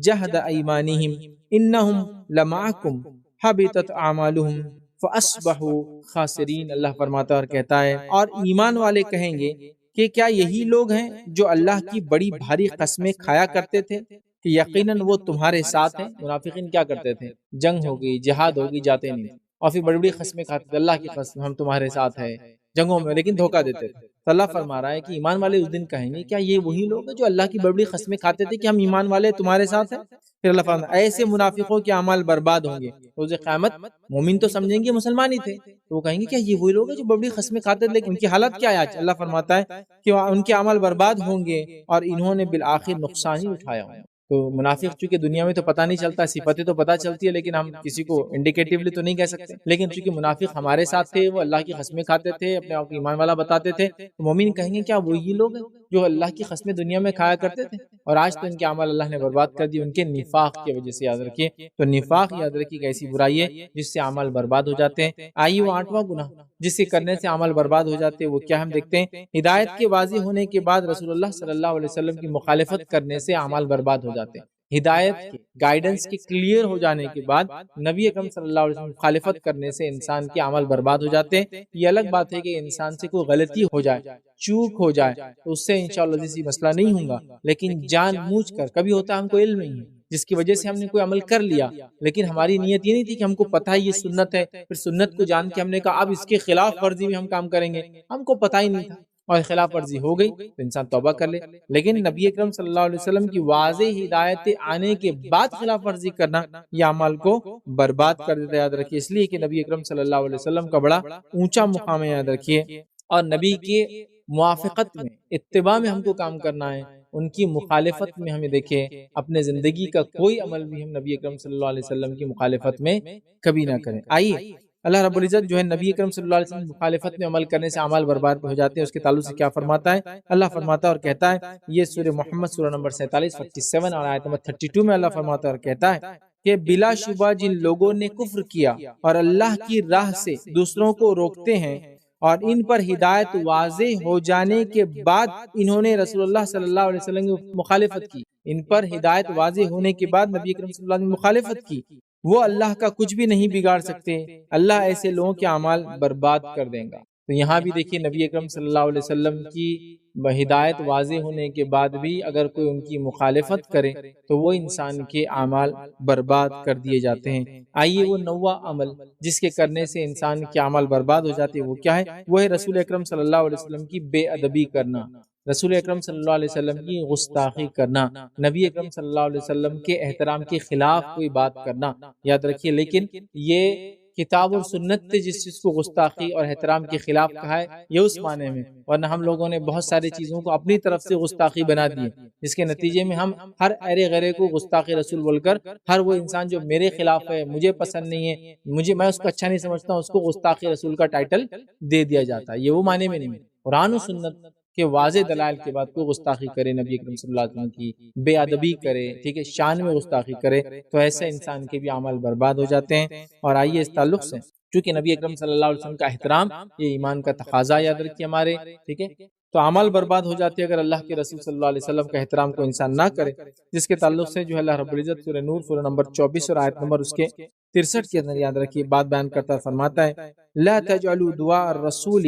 جَهْدَ أَيْمَانِهِمْ إِنَّهُمْ لَمَعَكُمْ حَبِطَتْ أَعْمَالُهُمْ فَأَصْبَحُوا خَاسِرِينَ۔ اللہ فرماتا اور کہتا ہے اور ایمان والے کہیں گے کہ کیا یہی لوگ ہیں جو اللہ کی بڑی بھاری قسمیں کھایا کرتے تھے کہ یقیناً وہ تمہارے ساتھ ہیں۔ منافقین کیا کرتے تھے؟ جنگ ہوگی، جہاد ہوگی، جاتے نہیں، اور پھر بڑی بڑی قسمیں کھاتے تھے، اللہ کی قسم ہم تمہارے ساتھ ہیں جنگوں میں، لیکن دھوکہ دیتے تھے۔ تو اللہ فرما رہا ہے کہ ایمان والے اس دن کہیں گے کیا یہ وہی لوگ ہیں جو اللہ کی بڑی بڑی قسمیں کھاتے تھے کہ ہم ایمان والے تمہارے ساتھ ہیں؟ پھر اللہ فرما ایسے منافقوں کے اعمال برباد ہوں گے روز قیامت۔ مومن تو سمجھیں گے مسلمان ہی تھے، تو وہ کہیں گے کیا یہ وہی لوگ ہیں جو بڑی بڑی قسمیں کھاتے تھے، لیکن ان کی حالت کیا ہے آج؟ اللہ فرماتا ہے کہ ان کے عمل برباد ہوں گے اور انہوں نے بالآخر نقصان ہی اٹھایا ہوں۔ تو منافق چونکہ دنیا میں تو پتہ نہیں چلتا، صفتیں تو پتہ چلتی ہے لیکن ہم کسی کو انڈیکیٹیولی تو نہیں کہہ سکتے، لیکن چونکہ منافق ہمارے ساتھ تھے، وہ اللہ کی قسمیں کھاتے تھے، اپنے آپ کو ایمان والا بتاتے تھے، تو مومن کہیں گے کیا وہی لوگ ہیں جو اللہ کی قسمیں دنیا میں کھایا کرتے تھے، اور آج تو ان کے عمل اللہ نے برباد کر دی ان کے نفاق کی وجہ سے۔ یاد رکھیے، تو نفاق یاد رکھیے ایسی برائی ہے جس سے عمل برباد ہو جاتے ہیں۔ آئیے وہ 8واں گناہ جس سے کرنے سے عمل برباد ہو جاتے ہیں وہ کیا ہم دیکھتے ہیں۔ ہدایت کے واضح ہونے کے بعد رسول اللہ صلی اللہ علیہ وسلم کی مخالفت کرنے سے عمل برباد ہو جاتے ہیں۔ ہدایت کی گائیڈنس کی کلیئر ہو جانے کے بعد نبی اکرم صلی اللہ علیہ وسلم مخالفت کرنے سے انسان کے عمل برباد ہو جاتے ہیں۔ یہ الگ بات ہے کہ انسان سے کوئی غلطی ہو جائے، چوک ہو جائے، تو اس سے انشاءاللہ کسی مسئلہ نہیں ہوگا، لیکن جان بوجھ کر کبھی ہوتا ہے ہم کو علم نہیں ہے جس کی وجہ سے ہم نے کوئی عمل کر لیا، لیکن ہماری نیت یہ نہیں تھی کہ ہم کو پتہ ہے یہ سنت ہے، پھر سنت کو جان کے ہم نے کہا اب اس کے خلاف ورزی میں ہم کام کریں گے، ہم کو پتہ ہی نہیں تھا اور خلاف ورزی ہو گئی تو انسان توبہ کر لے۔ لیکن نبی اکرم صلی اللہ علیہ وسلم کی واضح ہدایت آنے کے بعد خلاف ورزی کرنا یہ عمل کو برباد کر دیتا ہے۔ یاد رکھیے اس لیے کہ نبی اکرم صلی اللہ علیہ وسلم کا بڑا اونچا مقام ہے، یاد رکھیے، اور نبی کے موافقت میں، اتباع میں ہم کو کام کرنا ہے، ان کی مخالفت میں ہمیں دیکھیں اپنے زندگی کا کوئی عمل بھی ہم نبی اکرم صلی اللہ علیہ وسلم کی مخالفت میں کبھی نہ کریں۔ آئیے اللہ رب العزت جو ہے نبی اکرم صلی اللہ علیہ وسلم کی مخالفت میں عمل کرنے سے اعمال برباد ہو جاتے ہیں، اس کے تعلق سے کیا فرماتا ہے؟ اللہ فرماتا اور کہتا ہے، یہ سورہ محمد سورہ نمبر 47 47 اور آیت نمبر 32 میں اللہ فرماتا اور کہتا ہے کہ بلا شبہ جن لوگوں نے کفر کیا اور اللہ کی راہ سے دوسروں کو روکتے ہیں اور ان پر ہدایت واضح ہو جانے کے بعد انہوں نے رسول اللہ صلی اللہ علیہ وسلم کی مخالفت کی، ان پر ہدایت واضح ہونے کے بعد نبی اکرم صلی اللہ علیہ وسلم نے مخالفت کی، وہ اللہ کا کچھ بھی نہیں بگاڑ سکتے، اللہ ایسے لوگوں کے اعمال برباد کر دیں گا۔ تو یہاں بھی دیکھیے نبی اکرم صلی اللہ علیہ وسلم کی ہدایت واضح ہونے کے بعد بھی اگر کوئی ان کی مخالفت کرے تو وہ انسان کے اعمال برباد کر دیے جاتے ہیں۔ آئیے وہ 9واں عمل جس کے کرنے سے انسان کے اعمال برباد ہو جاتے ہیں وہ کیا ہے؟ وہ ہے رسول اکرم صلی اللہ علیہ وسلم کی بے ادبی کرنا، رسول اکرم صلی اللہ علیہ وسلم کی گستاخی کرنا، نبی اکرم صلی اللہ علیہ وسلم کے احترام کے خلاف کوئی بات کرنا۔ یاد رکھیے لیکن یہ کتاب اور سنت نے جس چیز کو گستاخی اور احترام کے خلاف کہا ہے یہ اس معنی میں، ورنہ ہم لوگوں نے بہت ساری چیزوں کو اپنی طرف سے گستاخی بنا دی، جس کے نتیجے میں ہم ہر ایرے غیرے کو گستاخی رسول بول کر ہر وہ انسان جو میرے خلاف ہے، مجھے پسند نہیں ہے، میں اس کو اچھا نہیں سمجھتا ہوں، اس کو گستاخی رسول کا ٹائٹل دے دیا جاتا ہے۔ یہ وہ معنی میں نہیں ہے، قرآن و سنت کہ واضح دلائل کے بعد کوئی گستاخی کرے، نبی اکرم صلی اللہ علیہ وسلم کی بے ادبی کرے، ٹھیک ہے، شان میں گستاخی کرے، تو ایسے انسان کے بھی عمل برباد ہو جاتے ہیں۔ اور آئیے اس تعلق سے چونکہ نبی اکرم صلی اللہ علیہ وسلم کا احترام یہ ایمان کا تقاضا، یاد رکھیے ہمارے، ٹھیک ہے، تو عمل برباد ہو جاتے ہیں اگر اللہ کے رسول صلی اللہ علیہ وسلم کا احترام کو انسان نہ کرے، جس کے تعلق سے جو ہے اللہ رب العزت سورہ نور سورہ نمبر 24 اور آیت نمبر اس کے 63 کے اندر یاد رکھیے بات بیان کرتا ہے، فرماتا ہے لا تجعلوا دعاء الرسول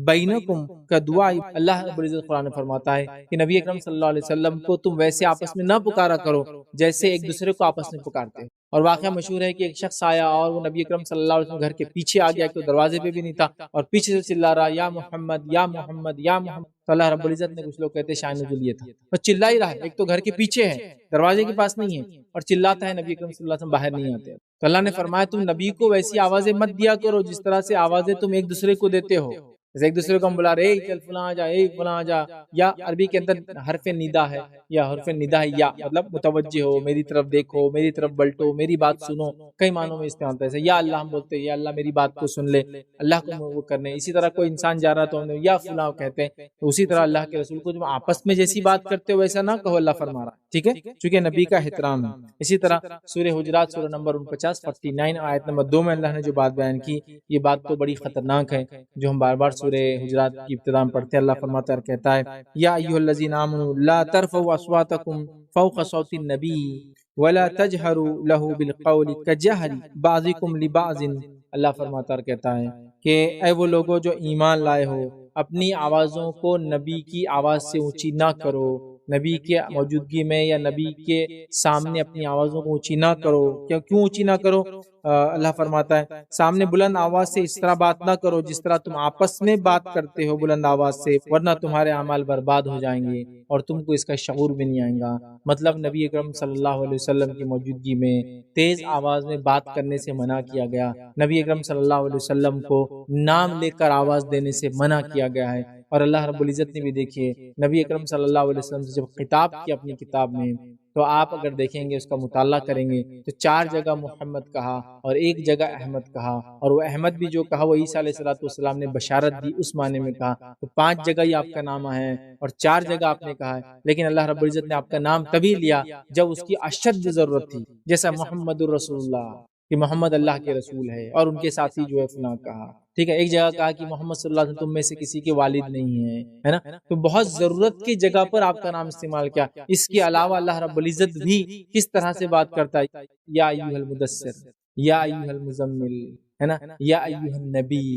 بینکم کدعاء، اللہ رب العزت قرآن میں فرماتا ہے کہ نبی اکرم صلی اللہ علیہ وسلم کو تم ویسے آپس میں نہ پکارا کرو جیسے ایک دوسرے کو آپس میں پکارتے ہیں۔ اور واقعہ مشہور ہے کہ ایک شخص آیا اور وہ نبی اکرم صلی اللہ علیہ وسلم گھر کے پیچھے آ گیا کہ وہ دروازے پہ بھی نہیں تھا اور پیچھے سے چلا رہا یا محمد یا محمد یا محمد، تو اللہ رب العزت نے کچھ لوگ کہتے ہیں شان نزول یہ تھا، اور چلا ہی رہا ہے، ایک تو گھر کے پیچھے ہے، دروازے کے پاس نہیں ہے، اور چلاتا ہے، نبی اکرم صلی اللہ علیہ وسلم باہر نہیں آتے، تو اللہ نے فرمایا تم نبی کو ویسی آوازیں مت دیا کرو جس طرح سے آوازیں تم ایک دوسرے کو دیتے ہو، جیسے ایک دوسرے کو ہم بلا رہے اے چل فلاں آ جا، اے فلاں آ جا، یا عربی کے اندر حرف ندا ہے، یا حرف ندا ہے، یا مطلب متوجہ ہو، میری طرف دیکھو، میری طرف بلٹو، میری بات سنو، کئی معنوں میں استعمال ہوتا ہے. جیسے یا اللہ ہم بولتے ہیں، یا اللہ میری بات کو سن لے، اللہ کو وہ کرنے. اسی طرح کوئی انسان جا رہا تو ہم نے یا فلاں کہتے ہیں. تو اسی طرح اللہ کے رسول کو جب آپس میں جیسی بات کرتے ہو ویسا نہ کہو، اللہ فرما رہا ہے، ٹھیک ہے، چونکہ نبی کا احترام ہے. اسی طرح سورہ حجرات سورہ نمبر 49 آیت نمبر 2 میں اللہ نے جو بات بیان کی، یہ بات تو بڑی خطرناک ہے، جو ہم بار بار سورہ حجرات کی ابتدا میں پڑھتے ہیں. اللہ فرماتا ہے، کہتا ہے یا ایھا الذین آمنوا لا ترفعوا اصواتکم فوق صوت النبی ولا تجہروا له بالقول کجہر بعضکم لبعض. اللہ فرماتا ہے، کہتا ہے کہ اے وہ لوگوں جو ایمان لائے ہو، اپنی آوازوں کو نبی کی آواز سے اونچی نہ کرو. نبی کے موجودگی میں یا نبی کے سامنے اپنی آوازوں کو اونچی نہ کرو. کیوں اونچی نہ کرو؟ اللہ فرماتا ہے سامنے بلند آواز سے اس طرح بات نہ کرو جس طرح تم آپس میں بات کرتے ہو بلند آواز سے، ورنہ تمہارے اعمال برباد ہو جائیں گے اور تم کو اس کا شعور بھی نہیں آئے گا. مطلب نبی اکرم صلی اللہ علیہ وسلم کی موجودگی میں تیز آواز میں بات کرنے سے منع کیا گیا. نبی اکرم صلی اللہ علیہ وسلم کو نام لے کر آواز دینے سے منع کیا گیا ہے. اور اللہ رب العزت نے بھی دیکھیے نبی اکرم صلی اللہ علیہ وسلم سے جب خطاب کیا اپنی کتاب میں، تو آپ اگر دیکھیں گے، اس کا مطالعہ کریں گے تو 4 جگہ محمد کہا اور 1 جگہ احمد کہا. اور وہ احمد بھی جو کہا وہ عیسیٰ علیہ السلام نے بشارت دی اس معنی میں کہا. تو 5 جگہ یہ آپ کا نام ہے اور 4 جگہ آپ نے کہا ہے. لیکن اللہ رب العزت نے آپ کا نام تبھی لیا جب اس کی اشد ضرورت تھی، جیسا محمد الرسول اللہ کہ محمد اللہ کے رسول ہے، اور ان کے ساتھی جو ہے فلاں کہا. ٹھیک ہے، ایک جگہ کہا کہ محمد صلی اللہ علیہ وسلم تم میں سے کسی کے والد نہیں ہیں، ہے نا. تو بہت ضرورت کی جگہ پر آپ کا نام استعمال کیا. اس کے علاوہ اللہ رب العزت بھی کس طرح سے بات کرتا ہے، یا ایھا المدثر، یا ایھا المزمل، ہے نا، یا ایھا النبی،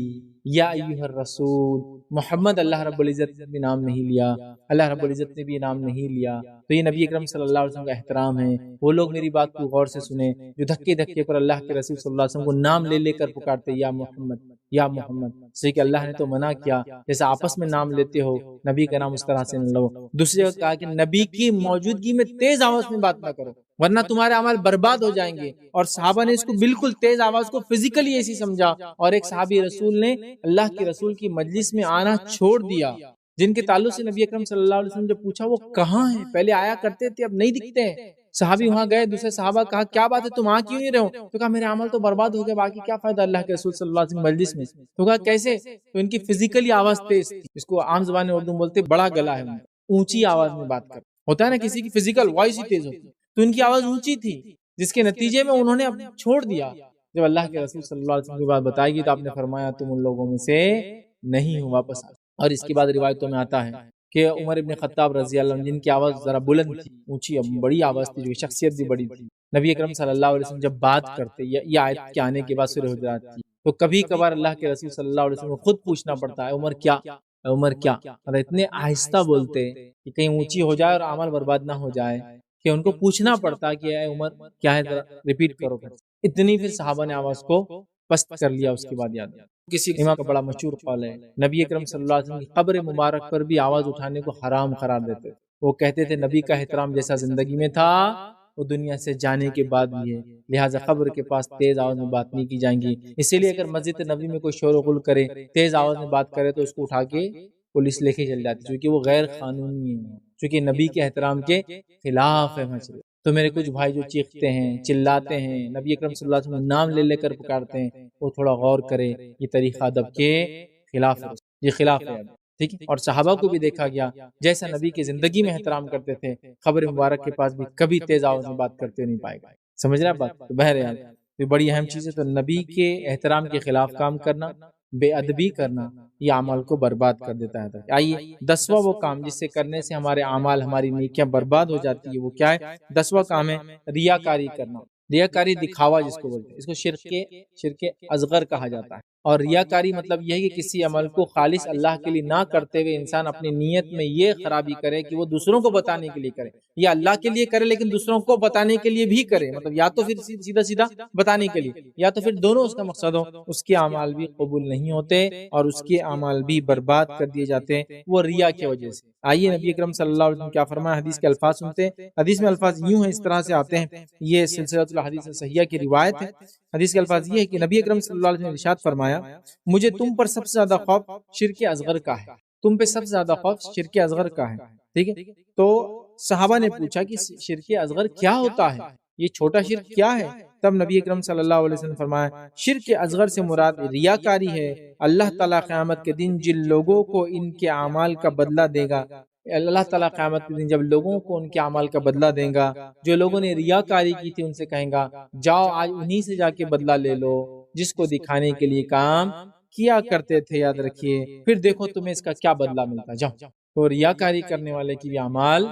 یا ایھا الرسول. محمد اللہ رب العزت نے بھی نام نہیں لیا، اللہ رب العزت نے بھی نام نہیں لیا. تو یہ نبی اکرم صلی اللہ علیہ وسلم کا احترام ہے. وہ لوگ میری بات کو غور سے سنیں جو دھکے دھکے پر اللہ کے رسول صلی اللہ علیہ وسلم کو نام لے لے کر پکارتے یا محمد یا محمد. سے کہ اللہ نے تو منع کیا، جیسا آپس میں نام لیتے ہو نبی کا نام اس طرح سے نہ لو. دوسری جگہ کہا کہ نبی کی موجودگی میں تیز آواز میں بات نہ کرو ورنہ تمہارے اعمال برباد ہو جائیں گے. اور صحابہ نے اس کو بالکل تیز آواز کو فزیکلی ایسی سمجھا، اور ایک صحابی رسول نے اللہ کے رسول کی مجلس میں آنا چھوڑ دیا، جن کے تعلق سے نبی اکرم صلی اللہ علیہ وسلم جب پوچھا وہ کہاں ہیں، پہلے آیا کرتے تھے اب نہیں دکھتے ہیں. صحابی وہاں گئے، دوسرے صحابہ کہا کیا بات ہے تم آ کیوں نہیں رہے ہو؟ تو کہا میرے عمل تو برباد ہو گئے، باقی کیا فائدہ اللہ کے رسول صلی اللہ علیہ وسلم مجلس میں. تو کہا کیسے؟ تو ان کی فزیکلی آواز تیز تھی، اس کو عام زبان میں اردو میں بولتے بڑا گلا ہے، اونچی آواز میں بات کر. ہوتا ہے نا کسی کی فزیکل وائس ہی تیز ہوتی ہے، تو ان کی آواز اونچی تھی، جس کے نتیجے میں انہوں نے چھوڑ دیا. جب اللہ کے رسول صلی اللہ علیہ وسلم کی بات بتائی گئی تو آپ نے فرمایا تم ان لوگوں میں سے نہیں ہو، واپس آ. اور اس کے بعد روایتوں میں آتا ہے کہ عمر ابن خطاب رضی اللہ عنہ جن کی آواز ذرا بلند تھی، اونچی بڑی آواز تھی، جو شخصیت بھی بڑی تھی، نبی اکرم صلی اللہ علیہ وسلم جب بات کرتے، یہ آیت کے آنے کے بعد سورہ حجرات تھی، تو کبھی کبھار اللہ کے رسول صلی اللہ علیہ وسلم کو خود پوچھنا پڑتا ہے عمر کیا، عمر کیا، اور اتنے آہستہ بولتے کہ کہیں اونچی ہو جائے اور عمل برباد نہ ہو جائے کہ ان کو پوچھنا پڑتا کہ اے عمر کیا ہے، ذرا ریپیٹ کرو. اتنی پھر صحابہ نے آواز کو پست کر لیا. اس کے بعد یاد کسی امام کا بڑا مشہور قول ہے، نبی اکرم صلی اللہ علیہ وسلم کی قبر مبارک پر بھی آواز اٹھانے کو حرام قرار دیتے. وہ کہتے تھے نبی کا احترام جیسا زندگی میں تھا وہ دنیا سے جانے کے بعد بھی ہے، لہٰذا قبر کے پاس تیز آواز میں بات نہیں کی جائیں گی. اسی لیے اگر مسجد نبوی میں کوئی شور و غل کرے، تیز آواز میں بات کرے، تو اس کو اٹھا کے پولیس لے کے چل جاتی، کیونکہ وہ غیر قانونی ہے، کیونکہ نبی کے احترام کے خلاف ہے مسئلہ. تو میرے کچھ بھائی جو چیختے ہیں، چلاتے ہیں، نبی اکرم صلی اللہ علیہ وسلم نام لے لے کر پکارتے ہیں، وہ تھوڑا غور کرے، یہ طریقہ ادب کے خلاف ہے، یہ خلاف ہے. ٹھیک ہے. اور صحابہ کو بھی دیکھا گیا جیسا نبی کی زندگی میں احترام کرتے تھے، قبر مبارک کے پاس بھی کبھی تیز آواز میں بات کرتے نہیں پائے گا. سمجھ رہے بات؟ تو بہرحال یہ بڑی اہم چیز ہے. تو نبی کے احترام کے خلاف کام کرنا، بے ادبی کرنا، یہ عمل کو برباد کر دیتا ہے. آئیے 10واں وہ کام جس سے کرنے سے ہمارے اعمال، ہماری نیکیاں برباد ہو جاتی ہے، وہ کیا ہے؟ 10واں کام ہے ریاکاری کرنا. ریاکاری دکھاوا جس کو بولتے ہیں، اس کو شرک اصغر کہا جاتا ہے. اور ریاکاری مطلب یہ ہے کہ کسی عمل کو خالص اللہ کے لیے نہ کرتے ہوئے انسان اپنی نیت میں یہ خرابی کرے کہ وہ دوسروں کو بتانے کے لیے کرے، یا اللہ کے لیے کرے لیکن دوسروں کو بتانے کے لیے بھی کرے. مطلب یا تو پھر سیدھا بتانے کے لیے، یا تو پھر دونوں اس کا مقصد ہو، اس کے اعمال بھی قبول نہیں ہوتے اور اس کے اعمال بھی برباد کر دیے جاتے ہیں وہ ریا کی وجہ سے. آئیے نبی اکرم صلی اللہ علیہ وسلم کیا فرمایا، حدیث کے الفاظ سنتے ہیں. حدیث میں الفاظ یوں ہیں، اس طرح سے آتے ہیں، یہ سلسلۃ الحدیث صحیحہ کی روایت ہے. حدیث کے الفاظ یہ ہے کہ نبی اکرم صلی اللہ علیہ وسلم نے ارشاد فرمایا فرمایا مجھے تم پر سب سے زیادہ خوف شرک اصغر کا ہے، تم پہ سب سے زیادہ خوف شرک اصغر کا ہے، ٹھیک ہے؟ تو صحابہ نے پوچھا کہ شرک اصغر کیا ہوتا ہے، یہ چھوٹا شرک کیا ہے؟ تب نبی اکرم صلی اللہ علیہ وسلم فرمایا شرک اصغر سے مراد ریاکاری ہے۔ اللہ تعالیٰ قیامت کے دن جن لوگوں کو ان کے اعمال کا بدلہ دے گا، اللہ تعالیٰ قیامت کے دن جب لوگوں کو ان کے اعمال کا بدلہ دے گا، جو لوگوں نے ریاکاری کی تھی ان سے کہیں گا جاؤ آج انہی سے جا کے بدلہ لے لو جس کو دکھانے کے لیے کام کیا کرتے تھے، یاد رکھیے، پھر دیکھو تمہیں اس کا کیا بدلہ ملتا، جاؤ۔ تو ریاکاری کرنے والے کی بھی اعمال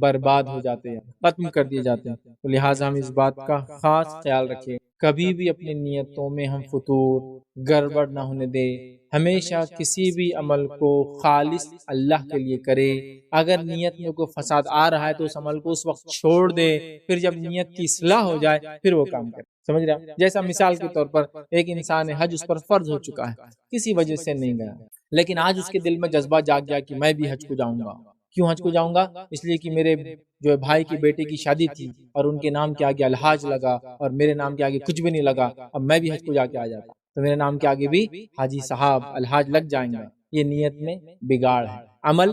برباد ہو جاتے ہیں، ختم کر دیے جاتے ہیں۔ تو لہٰذا ہم اس بات کا خاص خیال رکھیں، کبھی بھی اپنی نیتوں میں ہم فطور گڑبڑ نہ ہونے دیں، ہمیشہ کسی بھی عمل کو خالص اللہ کے لیے کرے۔ اگر نیت میں کوئی فساد آ رہا ہے تو اس عمل کو اس وقت چھوڑ دے، پھر جب نیت کی اصلاح ہو جائے پھر وہ کام کرے، سمجھ رہے ہیں؟ جیسا مثال کے طور پر ایک انسان ہے، حج اس پر فرض ہو چکا ہے، کسی وجہ سے نہیں گیا، لیکن آج اس کے دل میں جذبہ جاگ گیا کہ میں بھی حج کو جاؤں گا۔ کیوں حج کو جاؤں گا؟ اس لیے کہ میرے جو بھائی کی بیٹے کی شادی تھی اور ان کے نام کے آگے الحاج لگا اور میرے نام کے آگے کچھ بھی نہیں لگا، اب میں بھی حج کو جا کے آ جاتا تو میرے نام کے آگے بھی حاجی صاحب الحاج لگ جائیں گے۔ یہ نیت میں بگاڑ ہے۔ عمل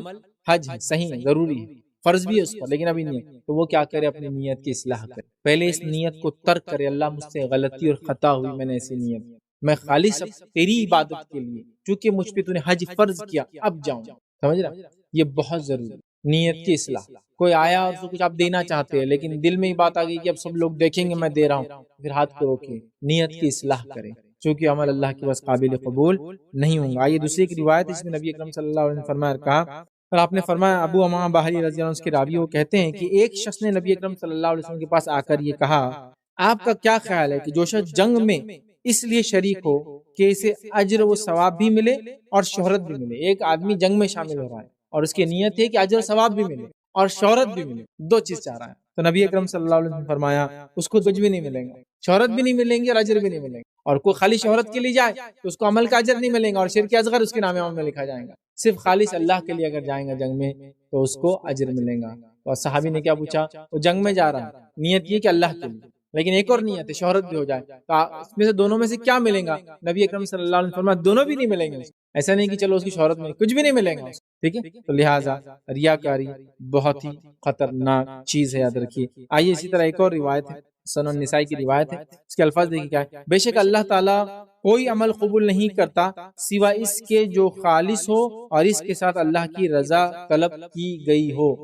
حج ہے، صحیح ہے، ضروری ہے، فرض بھی ہے اس پر، لیکن ابھی نہیں ہے تو وہ کیا کرے؟ اپنی نیت کی اصلاح کرے، پہلے اس نیت کو ترک کرے، اللہ مجھ سے غلطی اور خطا ہوئی، میں نے ایسی نیت، میں خالص اب تیری عبادت کے لیے، چونکہ مجھ پہ تو نے حج فرض کیا، اب جاؤں، سمجھ رہا؟ یہ بہت ضروری ہے، نیت کی اصلاح۔ کوئی آیا اور اس کو کچھ آپ دینا چاہتے ہیں لیکن دل میں ہی بات آ گئی کہ اب سب لوگ دیکھیں گے میں دے رہا ہوں، پھر ہاتھ کو روکے، نیت کی اصلاح کریں، چونکہ عمل اللہ کے بس قابل قبول نہیں ہوں گا۔ یہ دوسری ایک روایت اس میں نبی اکرم صلی اللہ علیہ وسلم نے فرمایا کہا، اور آپ نے فرمایا، ابو امامہ باہلی رضی اللہ عنہ کے راوی وہ کہتے ہیں کہ ایک شخص نے نبی اکرم صلی اللہ علیہ وسلم کے پاس آ کر یہ کہا، آپ کا کیا خیال ہے کہ جو شخص جنگ میں اس لیے شریک ہو کہ اسے اجر و ثواب بھی ملے اور شہرت بھی ملے؟ ایک آدمی جنگ میں شامل ہو رہا ہے اور اس کی نیت ہے کہ اجر و ثواب بھی ملے اور شہرت بھی ملے، دو چیز چاہ رہا ہے، تو نبی اکرم صلی اللہ علیہ وسلم نے فرمایا اس کو کچھ بھی نہیں ملے گا، شہرت بھی نہیں ملیں گی اور اجر بھی نہیں ملیں گے، اور کوئی خالی شہرت کے لیے جائے تو اس کو عمل کا اجر نہیں ملے گا اور شرک اصغر اس کے نام عمل میں لکھا جائے گا۔ صرف خالص اللہ کے لیے اگر جائیں گا جنگ میں تو اس کو اجر ملے گا۔ اور صحابی نے کیا پوچھا؟ وہ جنگ میں جا رہا ہے، نیت یہ کہ اللہ کے لیے، لیکن ایک اور نیت ہے شہرت بھی ہو جائے، تو اس میں سے دونوں میں سے کیا ملے گا؟ نبی اکرم صلی اللہ علیہ وسلم فرمایا دونوں بھی نہیں ملیں گے، ایسا نہیں کہ چلو اس کی شہرت میں کچھ بھی نہیں ملے گا، ٹھیک ہے؟ تو لہٰذا ریاکاری بہت ہی خطرناک چیز ہے، یاد رکھیے۔ آئیے اسی طرح ایک اور روایت ہے، سنن نسائی کی روایت ہے، اس کے الفاظ دیکھیے کیا ہے، بے شک اللہ تعالیٰ کوئی عمل قبول نہیں کرتا سوائے اس کے جو خالص ہو اور اس کے ساتھ اللہ کی رضا طلب کی گئی ہو۔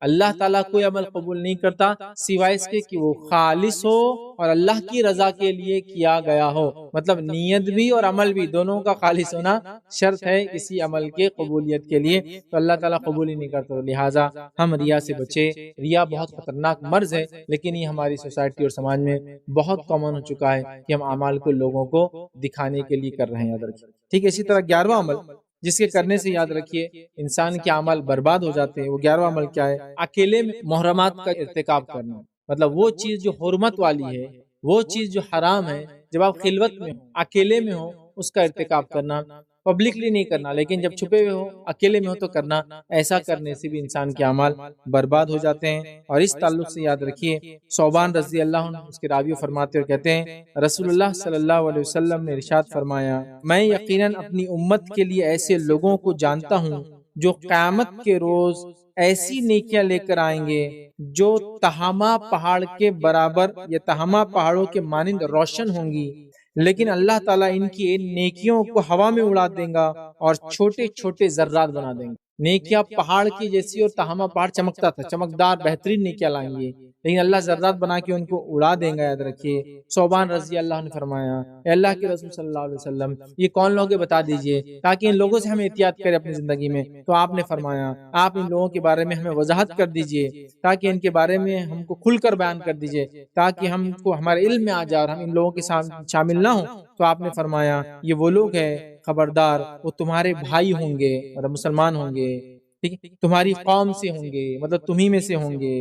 اللہ تعالیٰ کوئی عمل قبول نہیں کرتا سوائے اس کے کہ وہ خالص ہو اور اللہ کی رضا کے لیے کیا گیا ہو، مطلب نیت بھی اور عمل بھی دونوں کا خالص ہونا شرط ہے کسی عمل کے قبولیت کے لیے، تو اللہ تعالیٰ قبول ہی نہیں کرتا۔ لہٰذا ہم ریا سے بچے۔ ریا بہت خطرناک مرض ہے، لیکن یہ ہماری سوسائٹی اور سماج میں بہت کامن ہو چکا ہے کہ ہم اعمال کو لوگوں کو دکھانے کے لیے کر رہے ہیں، یاد رکھیے، ٹھیک ہے؟ اسی طرح 11واں عمل جس کے کرنے سے یاد رکھیے انسان کے اعمال برباد ہو جاتے ہیں، وہ 11واں عمل کیا ہے؟ اکیلے میں محرمات کا ارتکاب کرنا، مطلب وہ چیز جو حرمت والی ہے، وہ چیز جو حرام ہے، جب آپ خلوت میں ہو، اکیلے میں ہو، اس کا ارتکاب کرنا، پبلکلی نہیں کرنا لیکن جب چھپے ہوئے ہو، اکیلے میں ہو تو کرنا۔ ایسا کرنے سے بھی انسان کے اعمال برباد ہو جاتے ہیں۔ اور اس تعلق سے یاد رکھیے ثوبان رضی اللہ عنہ اس کے راوی فرماتے ہوئے کہتے ہیں، رسول اللہ صلی اللہ علیہ وسلم نے ارشاد فرمایا، میں یقیناً اپنی امت کے لیے ایسے لوگوں کو جانتا ہوں جو قیامت کے روز ایسی نیکیاں لے کر آئیں گے جو تہامہ پہاڑ کے برابر یا تہامہ پہاڑوں کے مانند روشن ہوں گی، لیکن اللہ تعالیٰ ان کی نیکیوں کو ہوا میں اڑا دیں گا اور چھوٹے چھوٹے ذرات بنا دیں گے۔ نیکیاں پہاڑ کی جیسی اور تہامہ پہاڑ چمکتا تھا، چمکدار بہترین نیکیاں لائیں گے، لیکن اللہ ذرات بنا کے ان کو اڑا دیں گا، یاد رکھیے۔ ثوبان رضی اللہ نے فرمایا، اے اللہ کے رسول صلی اللہ علیہ وسلم یہ کون لوگ ہیں بتا دیجئے تاکہ ان لوگوں سے ہم احتیاط کریں اپنی زندگی میں۔ تو آپ نے فرمایا آپ ان لوگوں کے بارے میں ہمیں وضاحت کر دیجئے تاکہ ان کے بارے میں ہم کو کھل کر بیان کر دیجئے تاکہ ہم کو ہمارے علم میں آ جائے اور ہم ان لوگوں کے ساتھ شامل نہ ہوں۔ تو آپ نے فرمایا یہ وہ لوگ ہیں، خبردار وہ تمہارے بھائی ہوں گے، مطلب مسلمان ہوں گے، ٹھیک ہے، تمہاری قوم سے ہوں گے، مطلب تمہیں میں سے ہوں گے،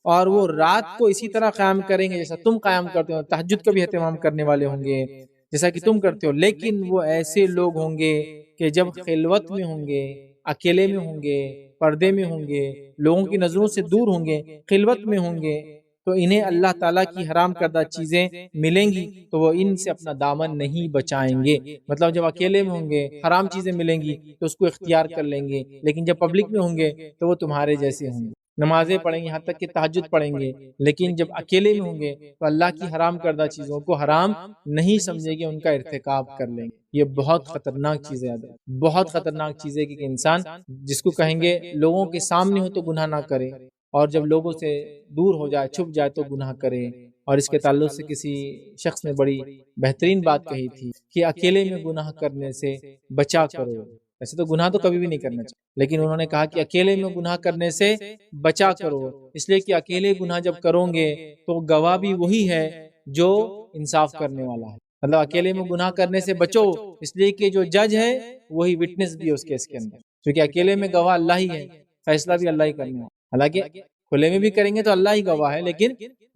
اور وہ رات کو اسی طرح قیام کریں گے جیسا تم قیام کرتے ہو، تہجد کا بھی اہتمام کرنے والے ہوں گے جیسا کہ تم کرتے ہو، لیکن وہ ایسے لوگ ہوں گے کہ جب خلوت میں ہوں گے، اکیلے میں ہوں گے، پردے میں ہوں گے، لوگوں کی نظروں سے دور ہوں گے، خلوت میں ہوں گے، تو انہیں اللہ تعالیٰ کی حرام کردہ چیزیں ملیں گی تو وہ ان سے اپنا دامن نہیں بچائیں گے. مطلب جب اکیلے میں ہوں گے حرام چیزیں ملیں گی تو اس کو اختیار کر لیں گے، لیکن جب پبلک میں ہوں گے تو وہ تمہارے جیسے ہوں گے، نمازیں پڑھیں گے، یہاں تک کہ تہجد پڑھیں گے، لیکن جب اکیلے میں ہوں گے تو اللہ کی حرام کردہ چیزوں کو حرام نہیں سمجھے گے، ان کا ارتکاب کر لیں گے. یہ بہت خطرناک چیز ہے، بہت خطرناک چیز ہے کہ انسان جس کو کہیں گے لوگوں کے سامنے ہو تو گناہ نہ کرے، اور جب لوگوں سے دور ہو جائے چھپ جائے تو گناہ کرے. اور اس کے تعلق سے کسی شخص نے بڑی بہترین بات کہی تھی کہ اکیلے میں گناہ کرنے سے بچا کرو. ویسے تو گناہ تو کبھی بھی نہیں کرنا چاہیے، لیکن انہوں نے کہا کہ اکیلے میں گناہ کرنے سے بچا کرو، اس لیے کہ اکیلے گناہ جب کرو گے تو گواہ بھی وہی ہے جو انصاف کرنے والا ہے. مطلب اکیلے میں گناہ کرنے سے بچو، اس لیے کہ جو جج ہے وہی وٹنس بھی ہے اس کیس کے اندر، کیونکہ اکیلے میں گواہ اللہ ہی ہے، فیصلہ بھی اللہ ہی کرنے والا. حالانکہ کھلے میں بھی کریں گے تو اللہ ہی گواہ ہے، لیکن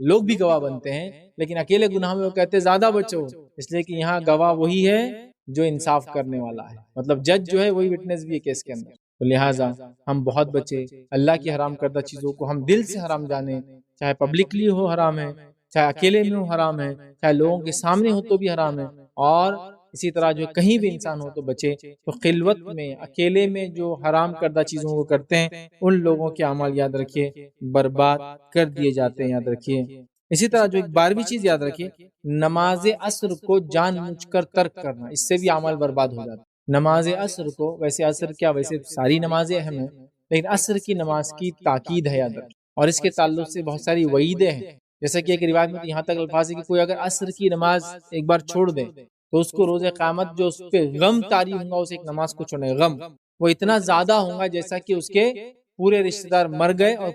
لوگ بھی گواہ بنتے ہیں، لیکن اکیلے گناہ میں وہ کہتے ہیں زیادہ بچو، اس لیے کہ یہاں گواہ وہی ہے جو انصاف کرنے والا ہے. مطلب جج جو ہے وہی وٹنس بھی ہے کیس کے اندر. تو لہٰذا ہم بہت بچے، اللہ کی حرام کردہ چیزوں کو ہم دل سے حرام جانیں، چاہے پبلکلی ہو حرام ہے، چاہے اکیلے میں ہو حرام ہے، چاہے لوگوں کے سامنے ہو تو بھی حرام ہے، اور اسی طرح جو کہیں بھی انسان ہو تو بچے. تو خلوت میں اکیلے میں جو حرام کردہ چیزوں کو کرتے ہیں ان لوگوں کے اعمال یاد رکھیے برباد کر دیے جاتے ہیں، یاد رکھیے. اسی طرح جو ایک 12ویں چیز یاد رکھیے، نماز عصر کو جان بوجھ کر ترک کرنا، اس سے بھی اعمال برباد ہو جاتے ہیں. نماز عصر کو، ویسے عصر کیا، ویسے ساری نمازیں اہم ہیں، لیکن عصر کی نماز کی تاکید ہے، یاد رکھیے. اور اس کے تعلق سے بہت ساری وعیدیں ہیں، جیسا کہ ایک روایت میں یہاں تک الفاظ ہے کہ کوئی اگر عصر کی نماز ایک بار چھوڑ دے تو اس کو روز قیامت جو اس پہ غم طاری ہوں گا اس ایک نماز کو چھوڑنے غم، وہ اتنا زیادہ ہوگا جیسا کہ اس کے پورے رشتہ دار مر گئے اور